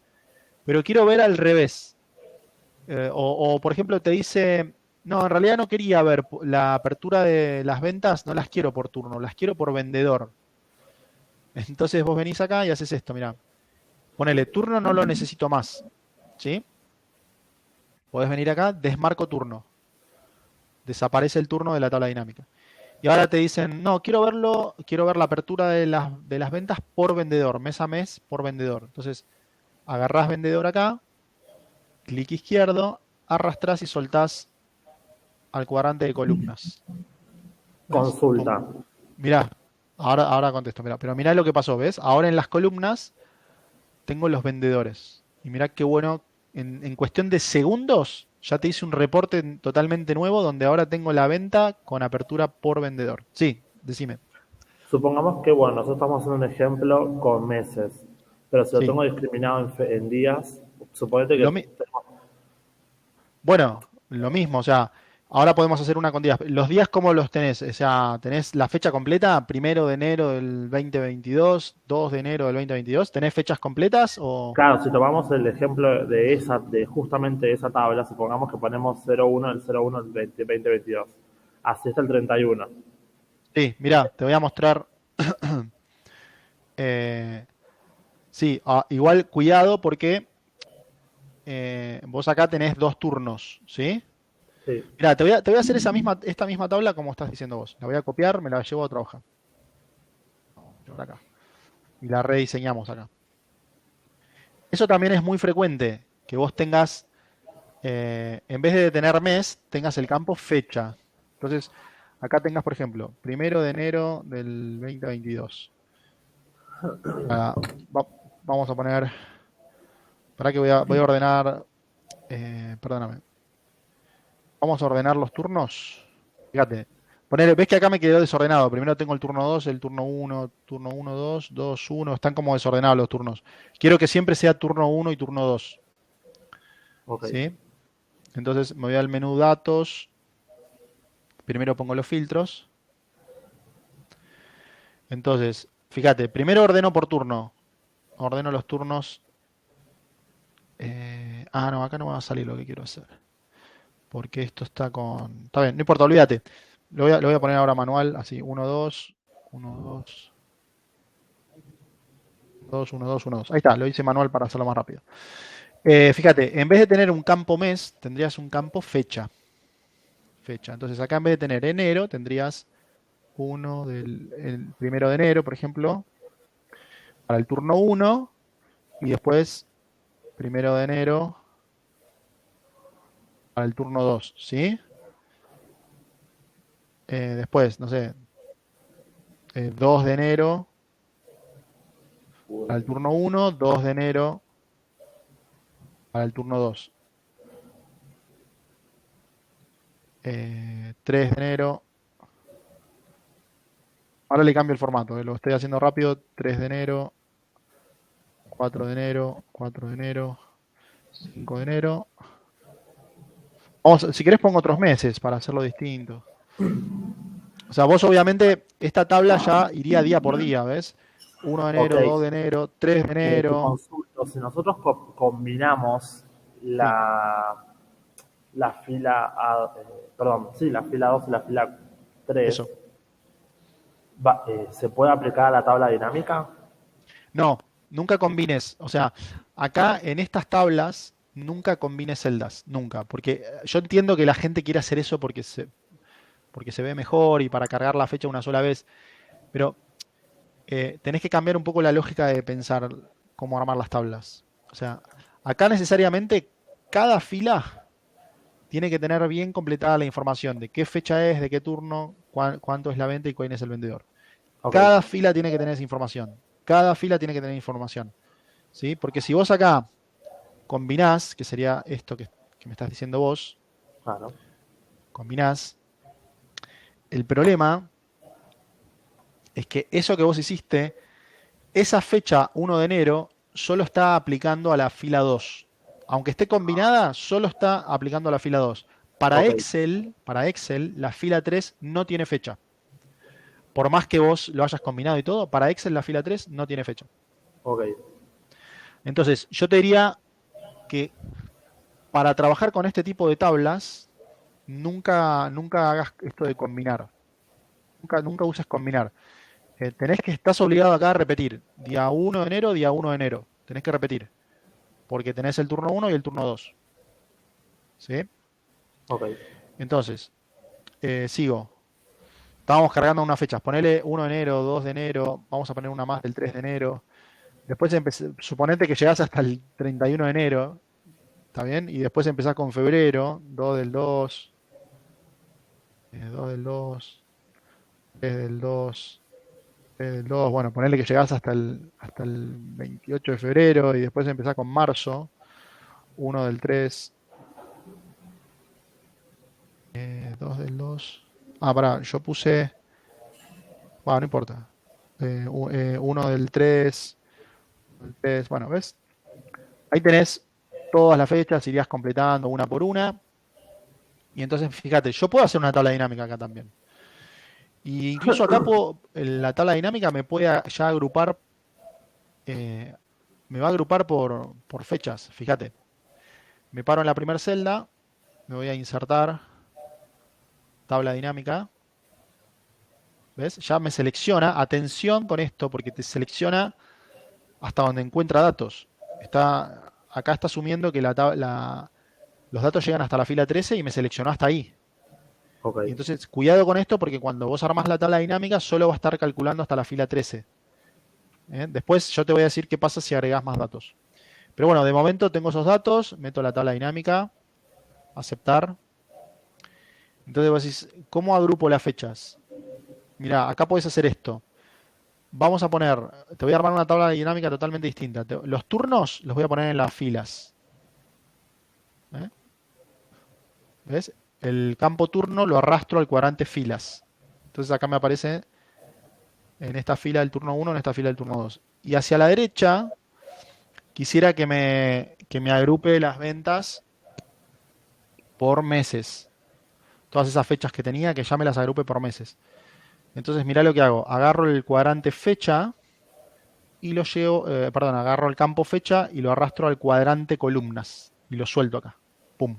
pero quiero ver al revés. Por ejemplo, te dice, no, en realidad no quería ver la apertura de las ventas, no las quiero por turno, las quiero por vendedor. Entonces vos venís acá y haces esto, mirá. Ponele, turno no lo necesito más. ¿Sí? Podés venir acá, desmarco turno. Desaparece el turno de la tabla dinámica. Y ahora te dicen, no, quiero ver la apertura de las ventas por vendedor, mes a mes por vendedor. Entonces, agarrás vendedor acá, clic izquierdo, arrastrás y soltás al cuadrante de columnas. ¿Ves? Pum. Consulta. Mirá, ahora contesto, mirá. Pero mirá lo que pasó, ¿ves? Ahora en las columnas tengo los vendedores. Y mirá qué bueno, en cuestión de segundos, Ya te hice un reporte totalmente nuevo donde ahora tengo la venta con apertura por vendedor. Sí, decime. Supongamos que, bueno, nosotros estamos haciendo un ejemplo con meses, pero si lo Sí. tengo discriminado en días, suponete Lo que mi- bueno, lo mismo, o sea, ahora podemos hacer una con días. ¿Los días cómo los tenés? O sea, ¿tenés la fecha completa? ¿Primero de enero del 2022, 2 de enero del 2022? ¿Tenés fechas completas o...? claro, si tomamos el ejemplo de justamente esa tabla, supongamos que ponemos 01 del 01 del 2022. Así está el 31. Sí, mirá, te voy a mostrar. eh, sí, igual cuidado porque vos acá tenés dos turnos, ¿sí? Sí, Mirá, te voy a hacer esta misma tabla como estás diciendo vos. La voy a copiar, me la llevo a otra hoja. Por acá. Y la rediseñamos acá. Eso también es muy frecuente, que vos tengas, en vez de tener mes, tengas el campo fecha. Entonces, acá tengas, por ejemplo, 1 de enero del 2022. Ah, va- vamos a poner, para que voy a ordenar, perdóname, vamos a ordenar los turnos. Fíjate, ves que acá me quedó desordenado. Primero tengo el turno 2, el turno uno 2 2 1 están como desordenados los turnos. Quiero que siempre sea turno uno y turno 2, ok. ¿sí? Entonces me voy al menú datos, primero pongo los filtros. Entonces, fíjate, primero ordeno por turno. Ordeno los turnos. No, acá no va a salir lo que quiero hacer. Porque esto está con... Está bien, no importa, olvídate. Lo voy a poner ahora manual, así, 1 2 1 2 2 1 2 1 2. Ahí está, lo hice manual para hacerlo más rápido. Fíjate, en vez de tener un campo mes, tendrías un campo fecha. Fecha. Entonces acá en vez de tener enero, tendrías uno del el 1 de enero, por ejemplo, para el turno uno y después 1 de enero para el turno 2, ¿sí? Después, no sé, 2 de enero para el turno uno, 2 de enero para el turno 2, 3 de enero. Ahora le cambio el formato, lo estoy haciendo rápido. 3 de enero, 4 de enero, 4 de enero, 5 de enero. Si querés pongo otros meses para hacerlo distinto. O sea, vos obviamente esta tabla ya iría día por día, ¿ves? 1 de Ok, enero, 2 de enero, 3 de te enero. consulto, si nosotros combinamos Sí, la fila perdón, sí, la fila 2 y la fila 3, eso. ¿se puede aplicar a la tabla dinámica? No, nunca combines. O sea, acá en estas tablas nunca combines celdas, nunca. Porque yo entiendo que la gente quiere hacer eso porque se ve mejor y para cargar la fecha una sola vez. Pero tenés que cambiar un poco la lógica de pensar cómo armar las tablas. O sea, acá necesariamente cada fila tiene que tener bien completada la información de qué fecha es, de qué turno, cuánto es la venta y cuál es el vendedor. Ok, Cada fila tiene que tener esa información. Cada fila tiene que tener información. ¿Sí? Porque si vos acá combinás, que sería esto que me estás diciendo vos, claro. combinás, el problema es que eso que vos hiciste, esa fecha 1 de enero, solo está aplicando a la fila 2. Aunque esté combinada, solo está aplicando a la fila 2. Ok, Para Excel, la fila 3 no tiene fecha. Por más que vos lo hayas combinado y todo, para Excel la fila 3 no tiene fecha. ok, Entonces, yo te diría que para trabajar con este tipo de tablas, nunca hagas esto de combinar. Nunca uses combinar. Estás obligado acá a repetir. Día 1 de enero, día 1 de enero. Tenés que repetir. Porque tenés el turno uno y el turno 2. ¿Sí? ok. Entonces, sigo. Estábamos cargando unas fechas. Ponele 1 de enero, 2 de enero. Vamos a poner una más del 3 de enero. Después suponete que llegás hasta el 31 de enero. ¿Está bien? Y después empezás con febrero. 2 del 2. 2 del 2. 3 del 2. 3 del 2. Bueno, ponele que llegás hasta el 28 de febrero. Y después empezás con marzo. 1 del 3. 2. Pará, yo puse... Bueno, no importa. 1 del 3. Bueno, ¿ves? Ahí tenés todas las fechas, irías completando una por una. Y entonces, fíjate, yo puedo hacer una tabla dinámica acá también. Y incluso acá la tabla dinámica me puede ya agrupar, me va a agrupar por fechas, fíjate. Me paro en la primera celda, me voy a insertar tabla dinámica. ¿Ves? Ya me selecciona, atención con esto, porque te selecciona hasta donde encuentra datos. Acá está asumiendo que los datos llegan hasta la fila 13 y me seleccionó hasta ahí. Ok. Y entonces, cuidado con esto porque cuando vos armás la tabla dinámica, solo va a estar calculando hasta la fila 13. Después yo te voy a decir qué pasa si agregás más datos. Pero bueno, de momento tengo esos datos, meto la tabla dinámica, aceptar. Entonces vos decís, ¿cómo agrupo las fechas? Mirá, acá podés hacer esto. Vamos a poner, te voy a armar una tabla dinámica totalmente distinta. Los turnos los voy a poner en las filas. ¿Ves? El campo turno lo arrastro al cuadrante filas. Entonces acá me aparece en esta fila del turno 1, en esta fila del turno 2. Y hacia la derecha, quisiera que me agrupe las ventas por meses. Todas esas fechas que tenía, que ya me las agrupe por meses. Entonces mirá lo que hago. Agarro el cuadrante fecha y lo llevo, agarro el campo fecha y lo arrastro al cuadrante columnas. Y lo suelto acá. Pum.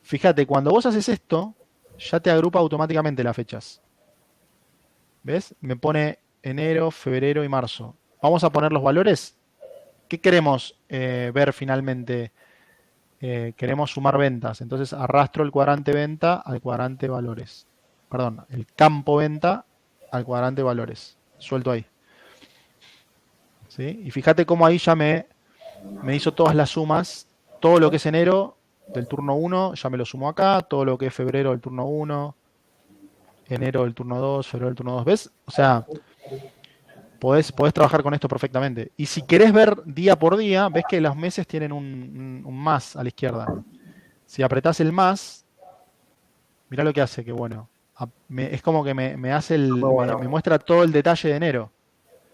Fíjate, cuando vos haces esto, ya te agrupa automáticamente las fechas. ¿Ves? Me pone enero, febrero y marzo. Vamos a poner los valores. ¿Qué queremos ver finalmente? Queremos sumar ventas. Entonces arrastro el cuadrante venta al cuadrante valores. Perdón, el campo venta al cuadrante valores. Suelto ahí. ¿Sí? Y fíjate cómo ahí ya me hizo todas las sumas. Todo lo que es enero del turno 1 ya me lo sumo acá. Todo lo que es febrero del turno 1. Enero del turno 2. Febrero del turno 2. ¿Ves? O sea, podés trabajar con esto perfectamente. Y si querés ver día por día, ves que los meses tienen un más a la izquierda. Si apretás el más, mirá lo que hace, que bueno. Es como que me hace me muestra todo el detalle de enero.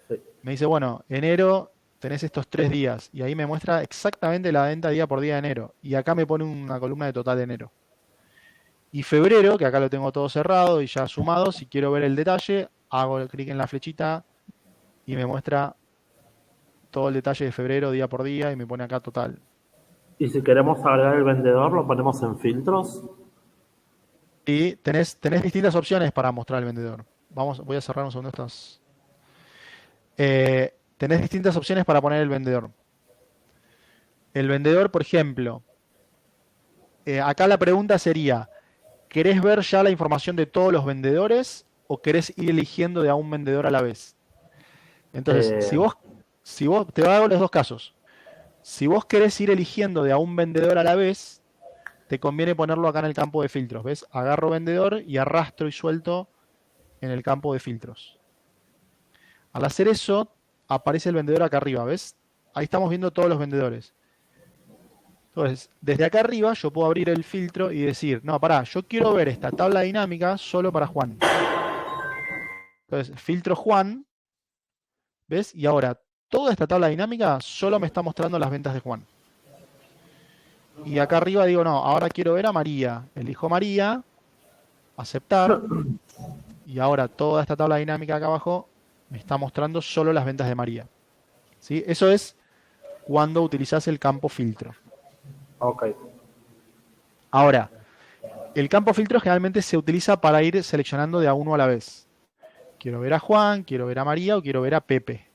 Sí. Me dice, bueno, enero tenés estos 3 días. Y ahí me muestra exactamente la venta día por día de enero. Y acá me pone una columna de total de enero. Y febrero, que acá lo tengo todo cerrado y ya sumado, si quiero ver el detalle, hago clic en la flechita y me muestra todo el detalle de febrero día por día y me pone acá total. Y si queremos agregar el vendedor, lo ponemos en filtros. Y tenés distintas opciones para mostrar el vendedor. Voy a cerrar un segundo estas. Tenés distintas opciones para poner el vendedor. El vendedor, por ejemplo, acá la pregunta sería, ¿querés ver ya la información de todos los vendedores o querés ir eligiendo de a un vendedor a la vez? Entonces, si vos te hago los dos casos. Si vos querés ir eligiendo de a un vendedor a la vez, te conviene ponerlo acá en el campo de filtros. ¿Ves? Agarro vendedor y arrastro y suelto en el campo de filtros. Al hacer eso, aparece el vendedor acá arriba. ¿Ves? Ahí estamos viendo todos los vendedores. Entonces, desde acá arriba yo puedo abrir el filtro y decir, no, pará, yo quiero ver esta tabla dinámica solo para Juan. Entonces, filtro Juan. ¿Ves? Y ahora, toda esta tabla dinámica solo me está mostrando las ventas de Juan. Y acá arriba digo, no, ahora quiero ver a María. Elijo María, aceptar. Y ahora toda esta tabla dinámica acá abajo me está mostrando solo las ventas de María. ¿Sí? Eso es cuando utilizas el campo filtro. Ok. Ahora, el campo filtro generalmente se utiliza para ir seleccionando de a uno a la vez. Quiero ver a Juan, quiero ver a María o quiero ver a Pepe.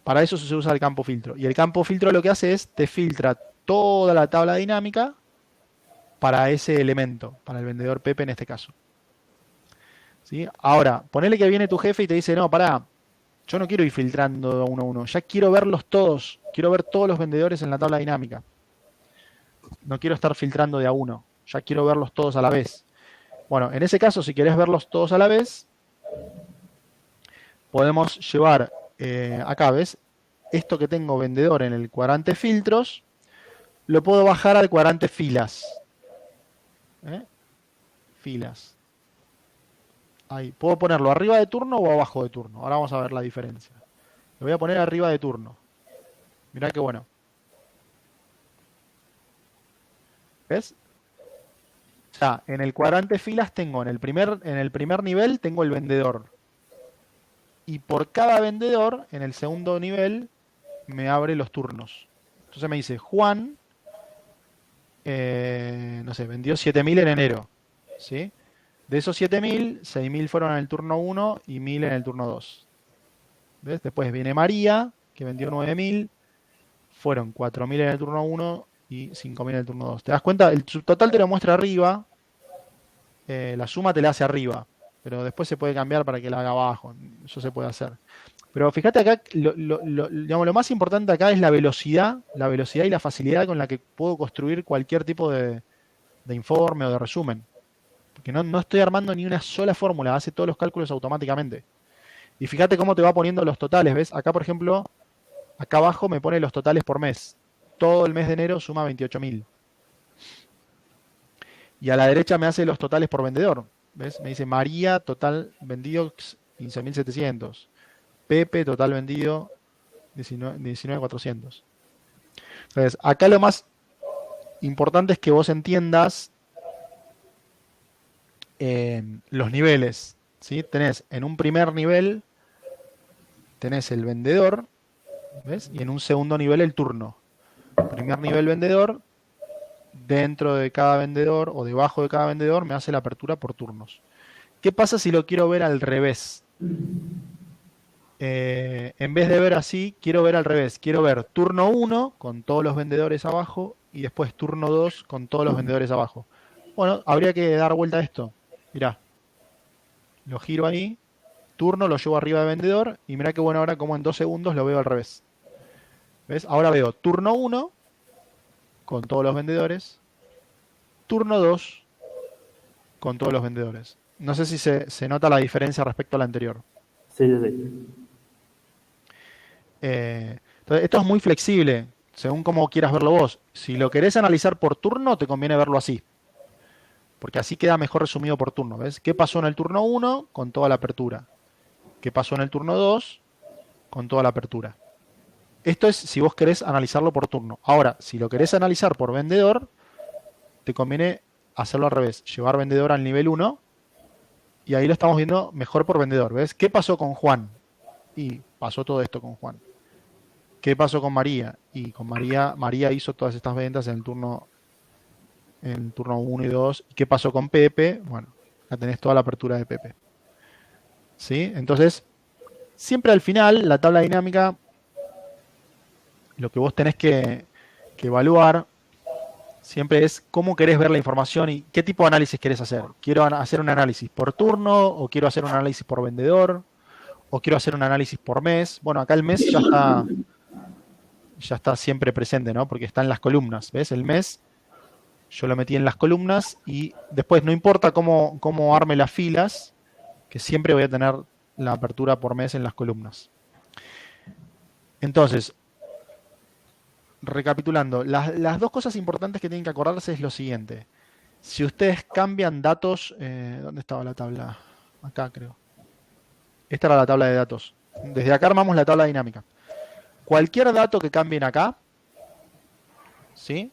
Para eso se usa el campo filtro. Y el campo filtro lo que hace es te filtra toda la tabla dinámica para ese elemento, para el vendedor Pepe en este caso. ¿Sí? Ahora, ponele que viene tu jefe y te dice, no, pará, yo no quiero ir filtrando uno a uno, ya quiero verlos todos, quiero ver todos los vendedores en la tabla dinámica. No quiero estar filtrando de a uno, ya quiero verlos todos a la vez. Bueno, en ese caso, si querés verlos todos a la vez, podemos llevar, acá ves, esto que tengo vendedor en el cuadrante filtros, lo puedo bajar al cuadrante filas. filas. Ahí. Puedo ponerlo arriba de turno o abajo de turno. Ahora vamos a ver la diferencia. Lo voy a poner arriba de turno. Mirá qué bueno. ¿Ves? O sea, en el cuadrante filas tengo, en el primer nivel tengo el vendedor. Y por cada vendedor, en el segundo nivel, me abre los turnos. Entonces me dice, Juan, no sé, vendió 7.000 en enero. ¿Sí? De esos 7.000, 6.000 fueron en el turno 1 y 1.000 en el turno 2. ¿Ves? Después viene María, que vendió 9.000. Fueron 4.000 en el turno 1 y 5.000 en el turno 2. ¿Te das cuenta? El subtotal te lo muestra arriba. La suma te la hace arriba. Pero después se puede cambiar para que la haga abajo. Eso se puede hacer. Pero fíjate acá, digamos, lo más importante acá es la velocidad y la facilidad con la que puedo construir cualquier tipo de informe o de resumen. Porque no estoy armando ni una sola fórmula, hace todos los cálculos automáticamente. Y fíjate cómo te va poniendo los totales, ¿ves? Acá, por ejemplo, acá abajo me pone los totales por mes. Todo el mes de enero suma 28.000. Y a la derecha me hace los totales por vendedor. ¿Ves? Me dice María, total vendido 15.700. Pepe, total vendido 19.400. Entonces, acá lo más importante es que vos entiendas los niveles. ¿Sí? Tenés en un primer nivel, tenés el vendedor, ¿ves? Y en un segundo nivel el turno. Primer nivel vendedor, dentro de cada vendedor o debajo de cada vendedor me hace la apertura por turnos. ¿Qué pasa si lo quiero ver al revés? En vez de ver así, quiero ver al revés. Quiero ver turno 1 con todos los vendedores abajo y después turno 2 con todos los vendedores abajo. Bueno, habría que dar vuelta a esto. Mirá, lo giro ahí, turno, lo llevo arriba de vendedor y mirá qué bueno ahora como en 2 segundos lo veo al revés. ¿Ves? Ahora veo turno 1 con todos los vendedores, turno 2 con todos los vendedores. No sé si se nota la diferencia respecto a la anterior. Sí, sí. Entonces, esto es muy flexible, según cómo quieras verlo vos. Si lo querés analizar por turno, te conviene verlo así. Porque así queda mejor resumido por turno. ¿Ves? ¿Qué pasó en el turno 1 con toda la apertura? ¿Qué pasó en el turno 2 con toda la apertura? Esto es si vos querés analizarlo por turno. Ahora, si lo querés analizar por vendedor, te conviene hacerlo al revés. Llevar vendedor al nivel 1 y ahí lo estamos viendo mejor por vendedor. ¿Ves? ¿Qué pasó con Juan? Y pasó todo esto con Juan. ¿Qué pasó con María? Y con María hizo todas estas ventas en el turno 1 y 2. ¿Y qué pasó con Pepe? Bueno, ya tenés toda la apertura de Pepe. ¿Sí? Entonces, siempre al final, la tabla dinámica, lo que vos tenés que evaluar siempre es cómo querés ver la información y qué tipo de análisis querés hacer. ¿Quiero hacer un análisis por turno o quiero hacer un análisis por vendedor? ¿O quiero hacer un análisis por mes? Bueno, acá el mes ya está siempre presente, ¿no? Porque está en las columnas, ¿ves? El mes yo lo metí en las columnas y después no importa cómo arme las filas, que siempre voy a tener la apertura por mes en las columnas. Entonces, recapitulando, las dos cosas importantes que tienen que acordarse es lo siguiente. Si ustedes cambian datos, ¿dónde estaba la tabla? Acá creo. Esta era la tabla de datos. Desde acá armamos la tabla dinámica. Cualquier dato que cambien acá, ¿sí?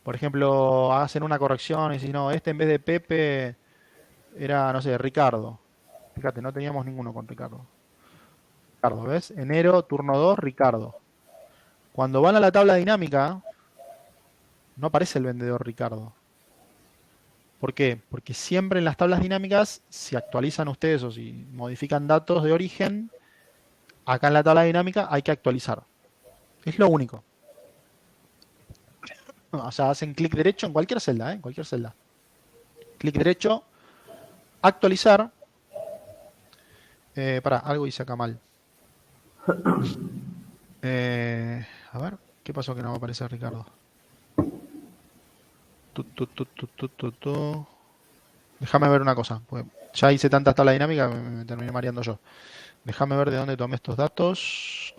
Por ejemplo, hacen una corrección y si no, este en vez de Pepe era, no sé, Ricardo. Fíjate, no teníamos ninguno con Ricardo. Ricardo, ¿ves? Enero, turno 2, Ricardo. Cuando van a la tabla dinámica, no aparece el vendedor Ricardo. ¿Por qué? Porque siempre en las tablas dinámicas, si actualizan ustedes o si modifican datos de origen, acá en la tabla dinámica hay que actualizar. Es lo único. O sea, hacen clic derecho en cualquier celda, en cualquier celda. Clic derecho, actualizar. Pará, algo hice acá mal. A ver, ¿qué pasó que no va a aparecer Ricardo? Déjame ver una cosa. Ya hice tanta tabla dinámica, me terminé mareando yo. Déjame ver de dónde tomé estos datos.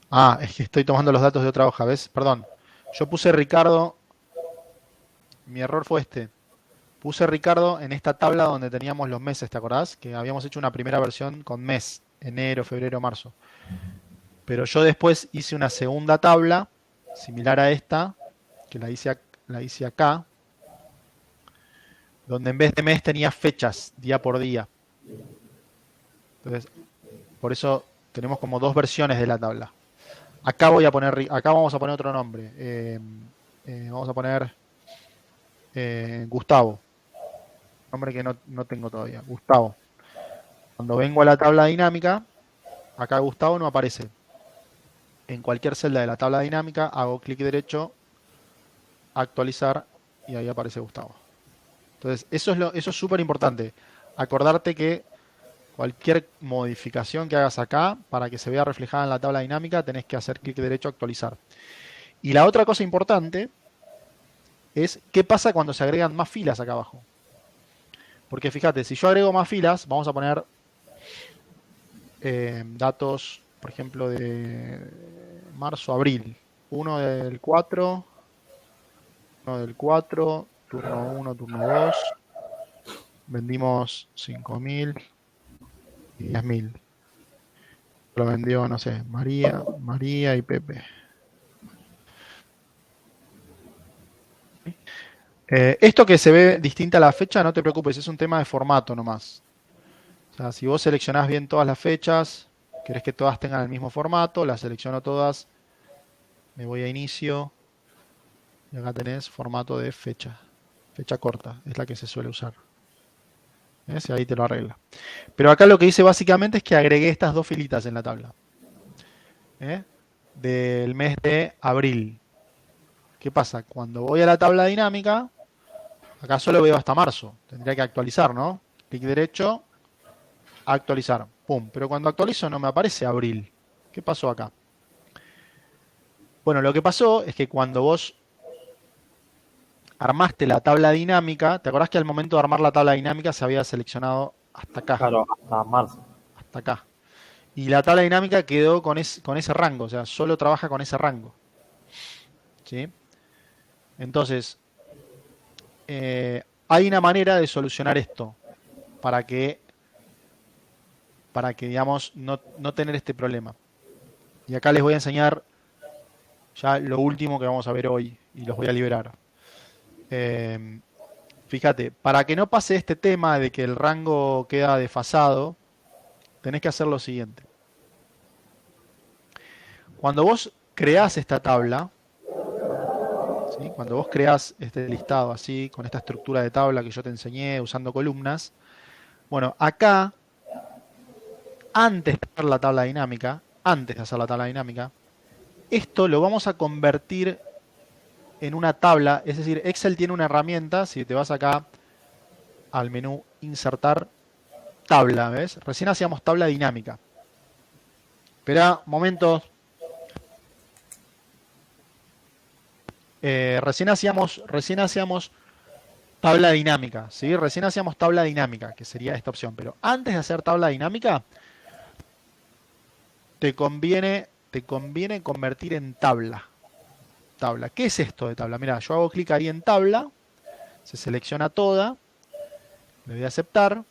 Ah, es que estoy tomando los datos de otra hoja, ¿ves? Perdón. Yo puse Ricardo mi error fue este. Puse Ricardo en esta tabla donde teníamos los meses, ¿te acordás? Que habíamos hecho una primera versión con mes, enero, febrero, marzo. Pero yo después hice una segunda tabla, similar a esta, que la hice acá, donde en vez de mes tenía fechas, día por día. Entonces, por eso tenemos como dos versiones de la tabla. Acá vamos a poner otro nombre. Vamos a poner Gustavo. Nombre que no tengo todavía. Gustavo. Cuando vengo a la tabla dinámica, acá Gustavo no aparece. En cualquier celda de la tabla dinámica hago clic derecho, actualizar y ahí aparece Gustavo. Entonces, eso es súper importante. Acordarte que cualquier modificación que hagas acá, para que se vea reflejada en la tabla dinámica, tenés que hacer clic derecho, actualizar. Y la otra cosa importante es qué pasa cuando se agregan más filas acá abajo. Porque fíjate, si yo agrego más filas, vamos a poner datos, por ejemplo, de marzo, abril. 1 del 4, 1 del 4, turno 1, turno 2. Vendimos 5.000 y 10.000. Lo vendió, no sé, María y Pepe. Esto que se ve distinta a la fecha, no te preocupes, es un tema de formato nomás. O sea, si vos seleccionás bien todas las fechas, querés que todas tengan el mismo formato, las selecciono todas, me voy a inicio, y acá tenés formato de fecha. Fecha corta, es la que se suele usar. ¿Ves? Y ahí te lo arregla. Pero acá lo que hice básicamente es que agregué estas dos filitas en la tabla. Del mes de abril. ¿Qué pasa? Cuando voy a la tabla dinámica, acá solo veo hasta marzo. Tendría que actualizar, ¿no? Clic derecho, actualizar. Pum. Pero cuando actualizo no me aparece abril. ¿Qué pasó acá? Bueno, lo que pasó es que cuando vos armaste la tabla dinámica, ¿te acordás que al momento de armar la tabla dinámica se había seleccionado hasta acá? Claro, hasta marzo. Hasta acá. Y la tabla dinámica quedó con ese rango, o sea, solo trabaja con ese rango. ¿Sí? Entonces, hay una manera de solucionar esto para que digamos, no tener este problema. Y acá les voy a enseñar ya lo último que vamos a ver hoy y los voy a liberar. Fíjate, para que no pase este tema de que el rango queda desfasado, tenés que hacer lo siguiente. Cuando vos creás esta tabla, ¿sí? Cuando vos creás este listado así, con esta estructura de tabla que yo te enseñé usando columnas, bueno, acá, antes de hacer la tabla dinámica, esto lo vamos a convertir en una tabla, es decir, Excel tiene una herramienta, si te vas acá al menú insertar tabla, ¿ves? Recién hacíamos tabla dinámica. Espera, momentos. Recién hacíamos tabla dinámica, ¿sí? Recién hacíamos tabla dinámica, que sería esta opción. Pero antes de hacer tabla dinámica, te conviene convertir en tabla. ¿Qué es esto de tabla? Mira, yo hago clic ahí en tabla, se selecciona toda, le doy a aceptar,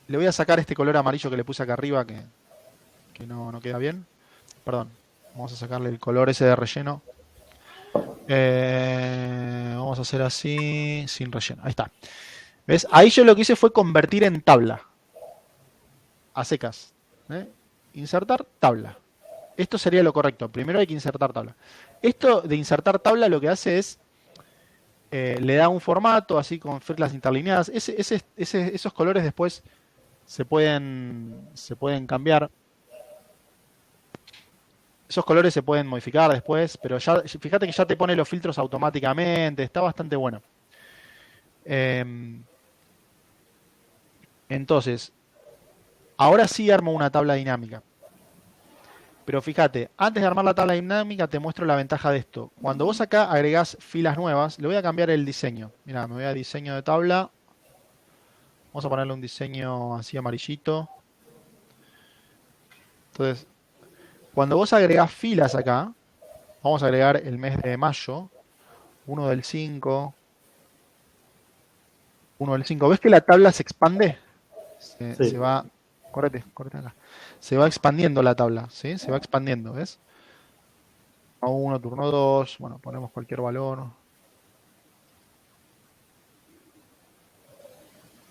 le voy a sacar este color amarillo que le puse acá arriba que no queda bien, perdón, vamos a sacarle el color ese de relleno, vamos a hacer así, sin relleno, ahí está, ¿ves? Ahí yo lo que hice fue convertir en tabla, a secas, insertar tabla. Esto sería lo correcto. Primero hay que insertar tabla. Esto de insertar tabla lo que hace es le da un formato así con fleclas interlineadas. Esos colores después se pueden cambiar. Esos colores se pueden modificar después, pero ya fíjate que ya te pone los filtros automáticamente. Está bastante bueno. Entonces, ahora sí armo una tabla dinámica. Pero fíjate, antes de armar la tabla dinámica te muestro la ventaja de esto. Cuando vos acá agregás filas nuevas, le voy a cambiar el diseño. Mira, me voy a diseño de tabla. Vamos a ponerle un diseño así amarillito. Entonces, cuando vos agregás filas acá, vamos a agregar el mes de mayo. 1 del 5, 1 del 5. ¿Ves que la tabla se expande? Se Sí. va, correte acá. Se va expandiendo la tabla, ¿sí? Se va expandiendo, ¿ves? Turno 1, turno 2, bueno, ponemos cualquier valor.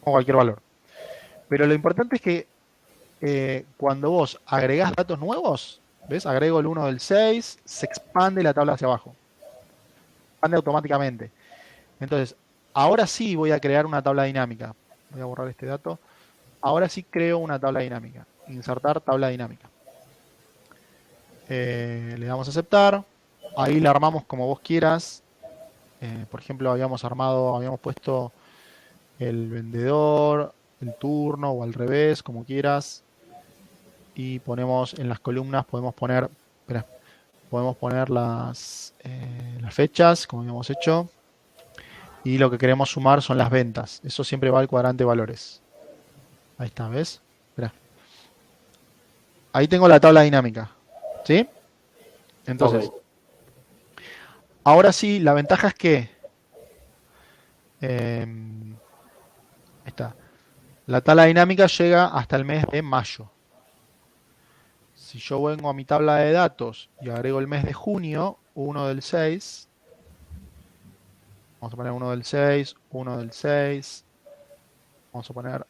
O cualquier valor. Pero lo importante es que cuando vos agregás datos nuevos, ¿ves? Agrego el 1 del 6, se expande la tabla hacia abajo. Se expande automáticamente. Entonces, ahora sí voy a crear una tabla dinámica. Voy a borrar este dato. Ahora sí creo una tabla dinámica. Insertar tabla dinámica. Le damos a aceptar. Ahí la armamos como vos quieras. Por ejemplo, habíamos puesto el vendedor, el turno o al revés, como quieras. Y ponemos en las columnas, podemos poner las fechas, como habíamos hecho. Y lo que queremos sumar son las ventas. Eso siempre va al cuadrante valores. Ahí está, ¿ves? Esperá. Ahí tengo la tabla dinámica. ¿Sí? Entonces, Ok. ahora sí, la ventaja es que ahí está. La tabla dinámica llega hasta el mes de mayo. Si yo vengo a mi tabla de datos y agrego el mes de junio, 1 del 6. Vamos a poner 1 del 6, 1 del 6. Vamos a poner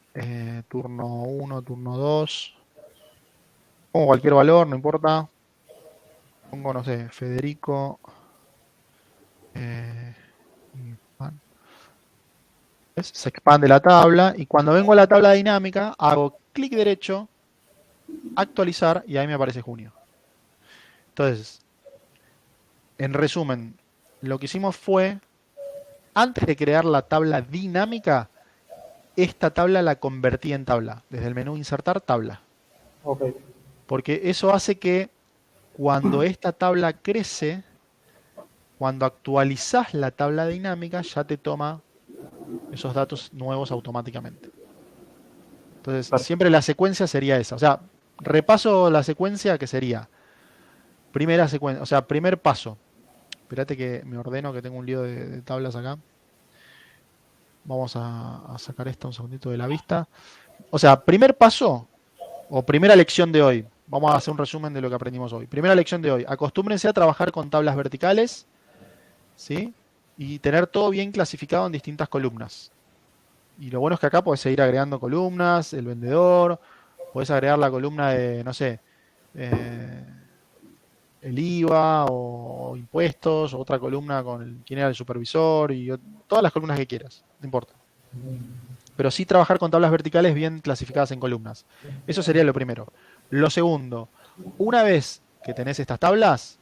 turno 1, turno 2. Pongo cualquier valor, no importa. Pongo, no sé, Federico. ¿Ves? Se expande la tabla y cuando vengo a la tabla dinámica hago clic derecho, actualizar y ahí me aparece junio. Entonces, en resumen, lo que hicimos fue, antes de crear la tabla dinámica, esta tabla la convertí en tabla. Desde el menú insertar, tabla. Ok. Porque eso hace que cuando esta tabla crece, cuando actualizás la tabla dinámica, ya te toma esos datos nuevos automáticamente. Entonces, siempre la secuencia sería esa. O sea, repaso la secuencia que sería primera secuencia, o sea, primer paso. Espérate que me ordeno, que tengo un lío de tablas acá. Vamos a sacar esto un segundito de la vista. O sea, primer paso o primera lección de hoy. Vamos a hacer un resumen de lo que aprendimos hoy. Primera lección de hoy. Acostúmbrense a trabajar con tablas verticales, ¿sí? Y tener todo bien clasificado en distintas columnas. Y lo bueno es que acá podés seguir agregando columnas, el vendedor, podés agregar la columna de, no sé, el IVA o impuestos, o otra columna con quién era el supervisor, y todas las columnas que quieras, no importa. Pero sí trabajar con tablas verticales bien clasificadas en columnas. Eso sería lo primero. Lo segundo, una vez que tenés estas tablas,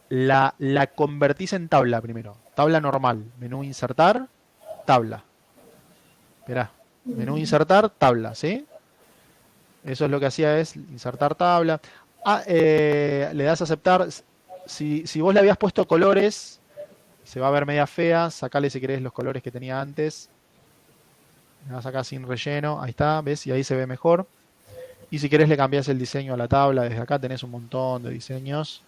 la convertís en tabla primero. Tabla normal. Menú insertar, tabla. Esperá. Menú insertar, tabla, ¿sí? Eso es lo que hacía, es insertar tabla. Le das a aceptar. Si vos le habías puesto colores, se va a ver media fea. Sacale si querés los colores que tenía antes. Le das acá sin relleno. Ahí está, ¿ves? Y ahí se ve mejor. Y si querés le cambiás el diseño a la tabla. Desde acá tenés un montón de diseños.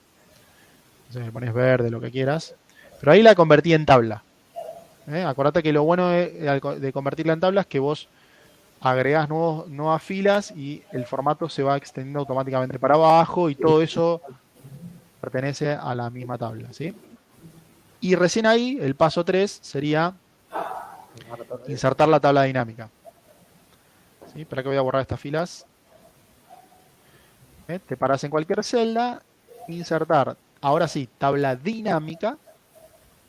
Entonces le pones verde, lo que quieras. Pero ahí la convertí en tabla. Acordate que lo bueno de convertirla en tabla es que vos agregás nuevas filas y el formato se va extendiendo automáticamente para abajo y todo eso pertenece a la misma tabla, ¿sí? Y recién ahí, el paso 3 sería insertar la tabla dinámica. ¿Sí? Espera que voy a borrar estas filas. Te paras en cualquier celda, insertar, ahora sí, tabla dinámica.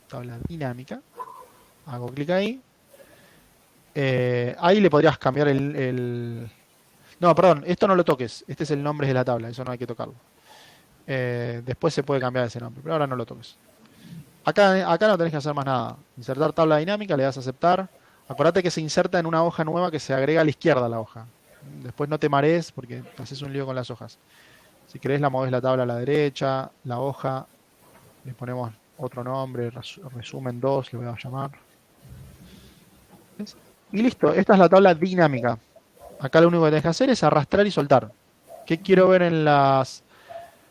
Tabla dinámica. Hago clic ahí. Ahí le podrías cambiar No, perdón, esto no lo toques. Este es el nombre de la tabla, eso no hay que tocarlo. Después se puede cambiar ese nombre, pero ahora no lo toques. Acá no tenés que hacer más nada. Insertar tabla dinámica, le das a aceptar. Acordate que se inserta en una hoja nueva que se agrega a la izquierda a la hoja. Después no te marees porque te haces un lío con las hojas. Si querés la movés la tabla a la derecha, la hoja, le ponemos otro nombre, resumen 2, le voy a llamar. ¿Ves? Y listo, esta es la tabla dinámica. Acá lo único que tenés que hacer es arrastrar y soltar. ¿Qué quiero ver en las...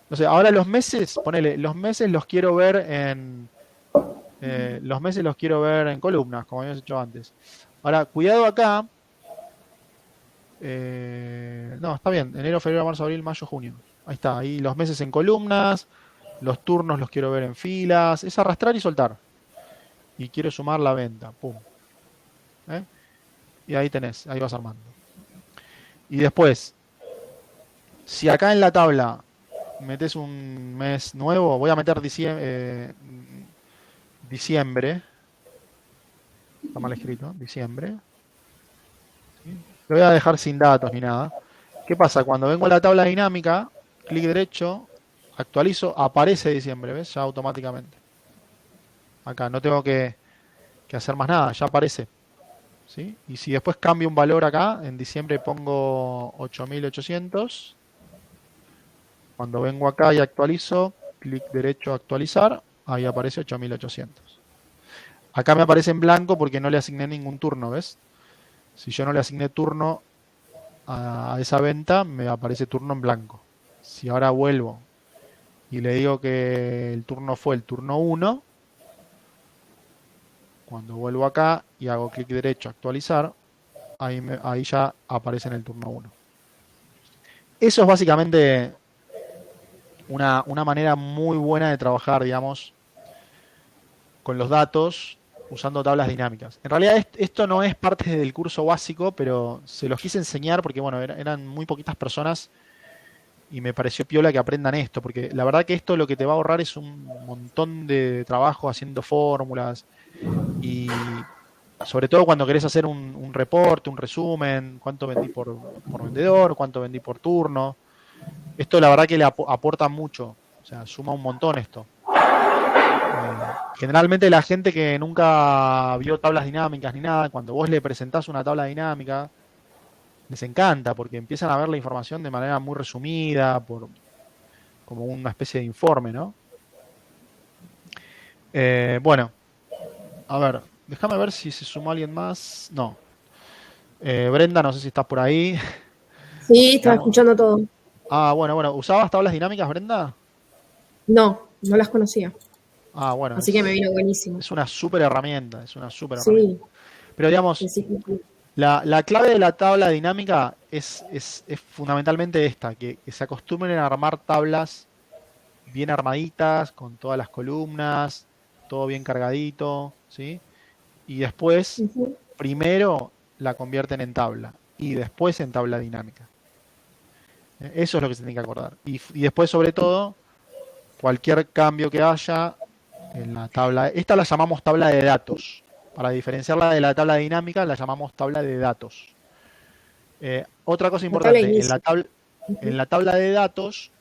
No sé, ahora los meses, ponele, los meses los quiero ver Los meses los quiero ver en columnas, como habíamos hecho antes. Ahora, cuidado acá. No, está bien. Enero, febrero, marzo, abril, mayo, junio. Ahí está. Ahí los meses en columnas. Los turnos los quiero ver en filas. Es arrastrar y soltar. Y quiero sumar la venta. Pum. Y ahí tenés. Ahí vas armando. Y después, si acá en la tabla metes un mes nuevo, voy a meter diciembre. Está mal escrito. Diciembre. Lo voy a dejar sin datos ni nada. ¿Qué pasa? Cuando vengo a la tabla dinámica, clic derecho, actualizo, aparece diciembre, ¿ves? Ya automáticamente. Acá no tengo que hacer más nada, ya aparece. ¿Sí? Y si después cambio un valor acá, en diciembre pongo 8800. Cuando vengo acá y actualizo, clic derecho, actualizar, ahí aparece 8800. Acá me aparece en blanco porque no le asigné ningún turno, ¿ves? Si yo no le asigné turno a esa venta, me aparece turno en blanco. Si ahora vuelvo y le digo que el turno fue el turno 1, cuando vuelvo acá y hago clic derecho, actualizar, ahí ya aparece en el turno 1. Eso es básicamente una manera muy buena de trabajar, digamos, con los datos usando tablas dinámicas. En realidad esto no es parte del curso básico, pero se los quise enseñar porque, bueno, eran muy poquitas personas y me pareció piola que aprendan esto, porque la verdad que esto lo que te va a ahorrar es un montón de trabajo haciendo fórmulas y sobre todo cuando querés hacer un reporte, un resumen, cuánto vendí por vendedor, cuánto vendí por turno. Esto la verdad que le aporta mucho, o sea, suma un montón esto. Generalmente la gente que nunca vio tablas dinámicas ni nada, cuando vos le presentás una tabla dinámica, les encanta porque empiezan a ver la información de manera muy resumida, como una especie de informe, ¿no? Bueno, a ver, déjame ver si se sumó alguien más. No. Brenda, no sé si estás por ahí. Sí, estaba escuchando todo. Ah, bueno. ¿Usabas tablas dinámicas, Brenda? No las conocía. Ah, bueno. Así que me vino buenísimo. Es una súper herramienta, Sí. Pero digamos, Sí. la clave de la tabla dinámica es fundamentalmente esta, que se acostumbren a armar tablas bien armaditas, con todas las columnas, todo bien cargadito, ¿sí? Y después, primero la convierten en tabla y después en tabla dinámica. Eso es lo que se tiene que acordar. Y después, sobre todo, cualquier cambio que haya en la tabla, esta la llamamos tabla de datos. Para diferenciarla de la tabla dinámica, la llamamos tabla de datos. Otra cosa importante, en la tabla de datos,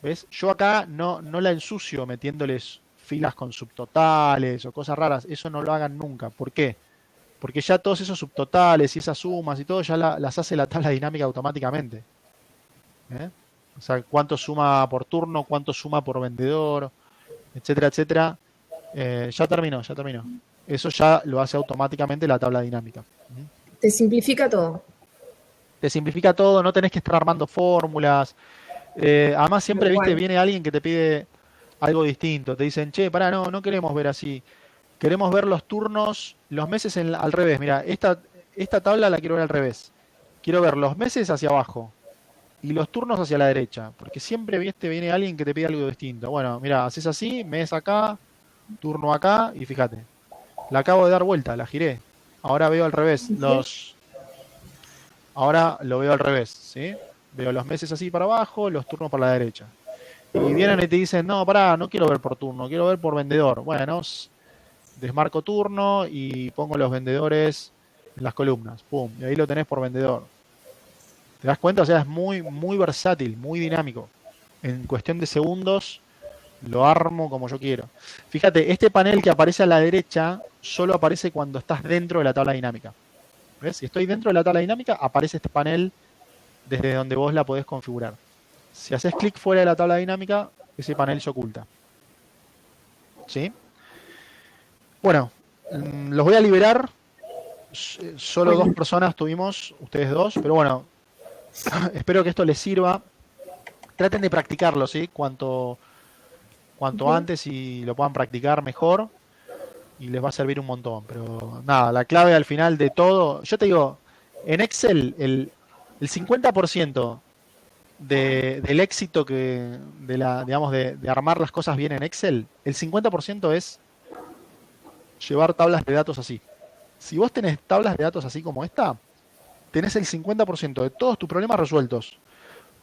¿ves? Yo acá no la ensucio metiéndoles filas con subtotales o cosas raras. Eso no lo hagan nunca. ¿Por qué? Porque ya todos esos subtotales y esas sumas y todo ya las hace la tabla dinámica automáticamente. O sea, cuánto suma por turno, cuánto suma por vendedor, etcétera, etcétera. Ya terminó. Eso ya lo hace automáticamente la tabla dinámica. Te simplifica todo. Te simplifica todo, no tenés que estar armando fórmulas. Además siempre, viste, viene alguien que te pide algo distinto. Te dicen, che, pará, no queremos ver así. Queremos ver los turnos, los meses al revés. Mira, esta tabla la quiero ver al revés. Quiero ver los meses hacia abajo y los turnos hacia la derecha. Porque siempre, viste, viene alguien que te pide algo distinto. Bueno, mira, haces así, mes acá, turno acá y fíjate. La acabo de dar vuelta, la giré. Ahora veo al revés. Ahora lo veo al revés, ¿sí? Veo los meses así para abajo, los turnos para la derecha. Y vienen y te dicen, no, pará, no quiero ver por turno, quiero ver por vendedor. Bueno, desmarco turno y pongo los vendedores en las columnas. Pum, y ahí lo tenés por vendedor. ¿Te das cuenta? O sea, es muy, muy versátil, muy dinámico. En cuestión de segundos lo armo como yo quiero. Fíjate, este panel que aparece a la derecha solo aparece cuando estás dentro de la tabla dinámica. ¿Ves? Si estoy dentro de la tabla dinámica, aparece este panel desde donde vos la podés configurar. Si haces clic fuera de la tabla dinámica, ese panel se oculta. ¿Sí? Bueno, los voy a liberar. Solo 2 personas tuvimos, ustedes 2, pero bueno, espero que esto les sirva. Traten de practicarlo, ¿sí? Cuanto antes y lo puedan practicar mejor. y les va a servir un montón. Pero nada, la clave al final de todo, yo te digo, en Excel el 50% del éxito digamos, de armar las cosas bien en Excel, el 50% es llevar tablas de datos así. Si vos tenés tablas de datos así como esta, tenés el 50% de todos tus problemas resueltos.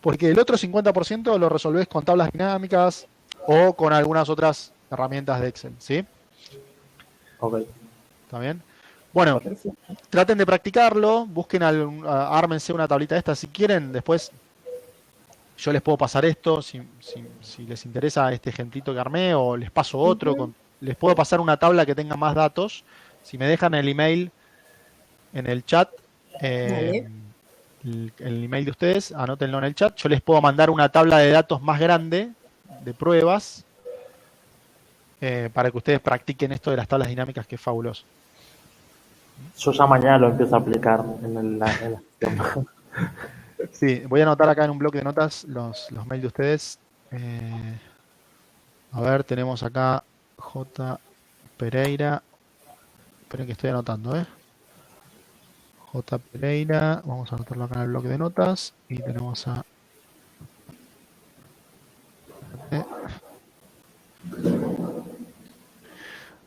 Porque el otro 50% lo resolvés con tablas dinámicas o con algunas otras herramientas de Excel, ¿sí? Ok. ¿Está bien? Bueno, Perfecto. traten de practicarlo, busquen, ármense una tablita esta si quieren, después yo les puedo pasar esto, si les interesa este ejemplito que armé, o les paso otro, les puedo pasar una tabla que tenga más datos, si me dejan el email en el chat, Dale. el email de ustedes, anótenlo en el chat, yo les puedo mandar una tabla de datos más grande, de pruebas, para que ustedes practiquen esto de las tablas dinámicas, que es fabuloso. Yo ya mañana lo empiezo a aplicar en la sesión. Sí, voy a anotar acá en un bloque de notas los mails de ustedes. A ver, tenemos acá J. Pereira. Esperen que estoy anotando, J. Pereira. Vamos a anotarlo acá en el bloque de notas. Y tenemos a...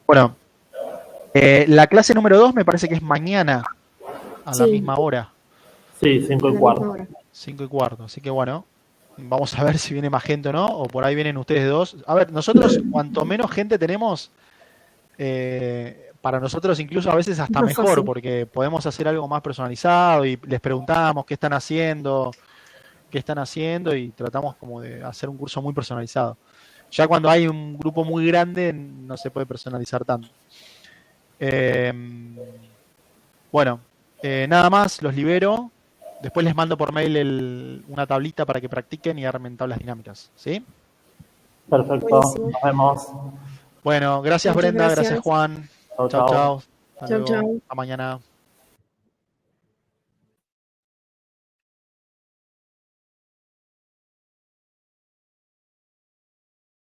Bueno, la clase número 2 me parece que es mañana, a la Sí. misma hora. Sí, 5:15. 5:15. Así que bueno, vamos a ver si viene más gente o no, o por ahí vienen ustedes dos. A ver, nosotros, cuanto menos gente tenemos, para nosotros incluso a veces hasta Más mejor, fácil. porque podemos hacer algo más personalizado y les preguntamos qué están haciendo, y tratamos como de hacer un curso muy personalizado. Ya cuando hay un grupo muy grande no se puede personalizar tanto. Bueno, nada más, los libero. Después les mando por mail una tablita para que practiquen y armen tablas dinámicas, ¿sí? Perfecto. Buenísimo. Nos vemos. Bueno, gracias Muchas Brenda, gracias gracias. Juan. Chau, Chao, chau. chao. Hasta Chau, luego. chau. Hasta mañana.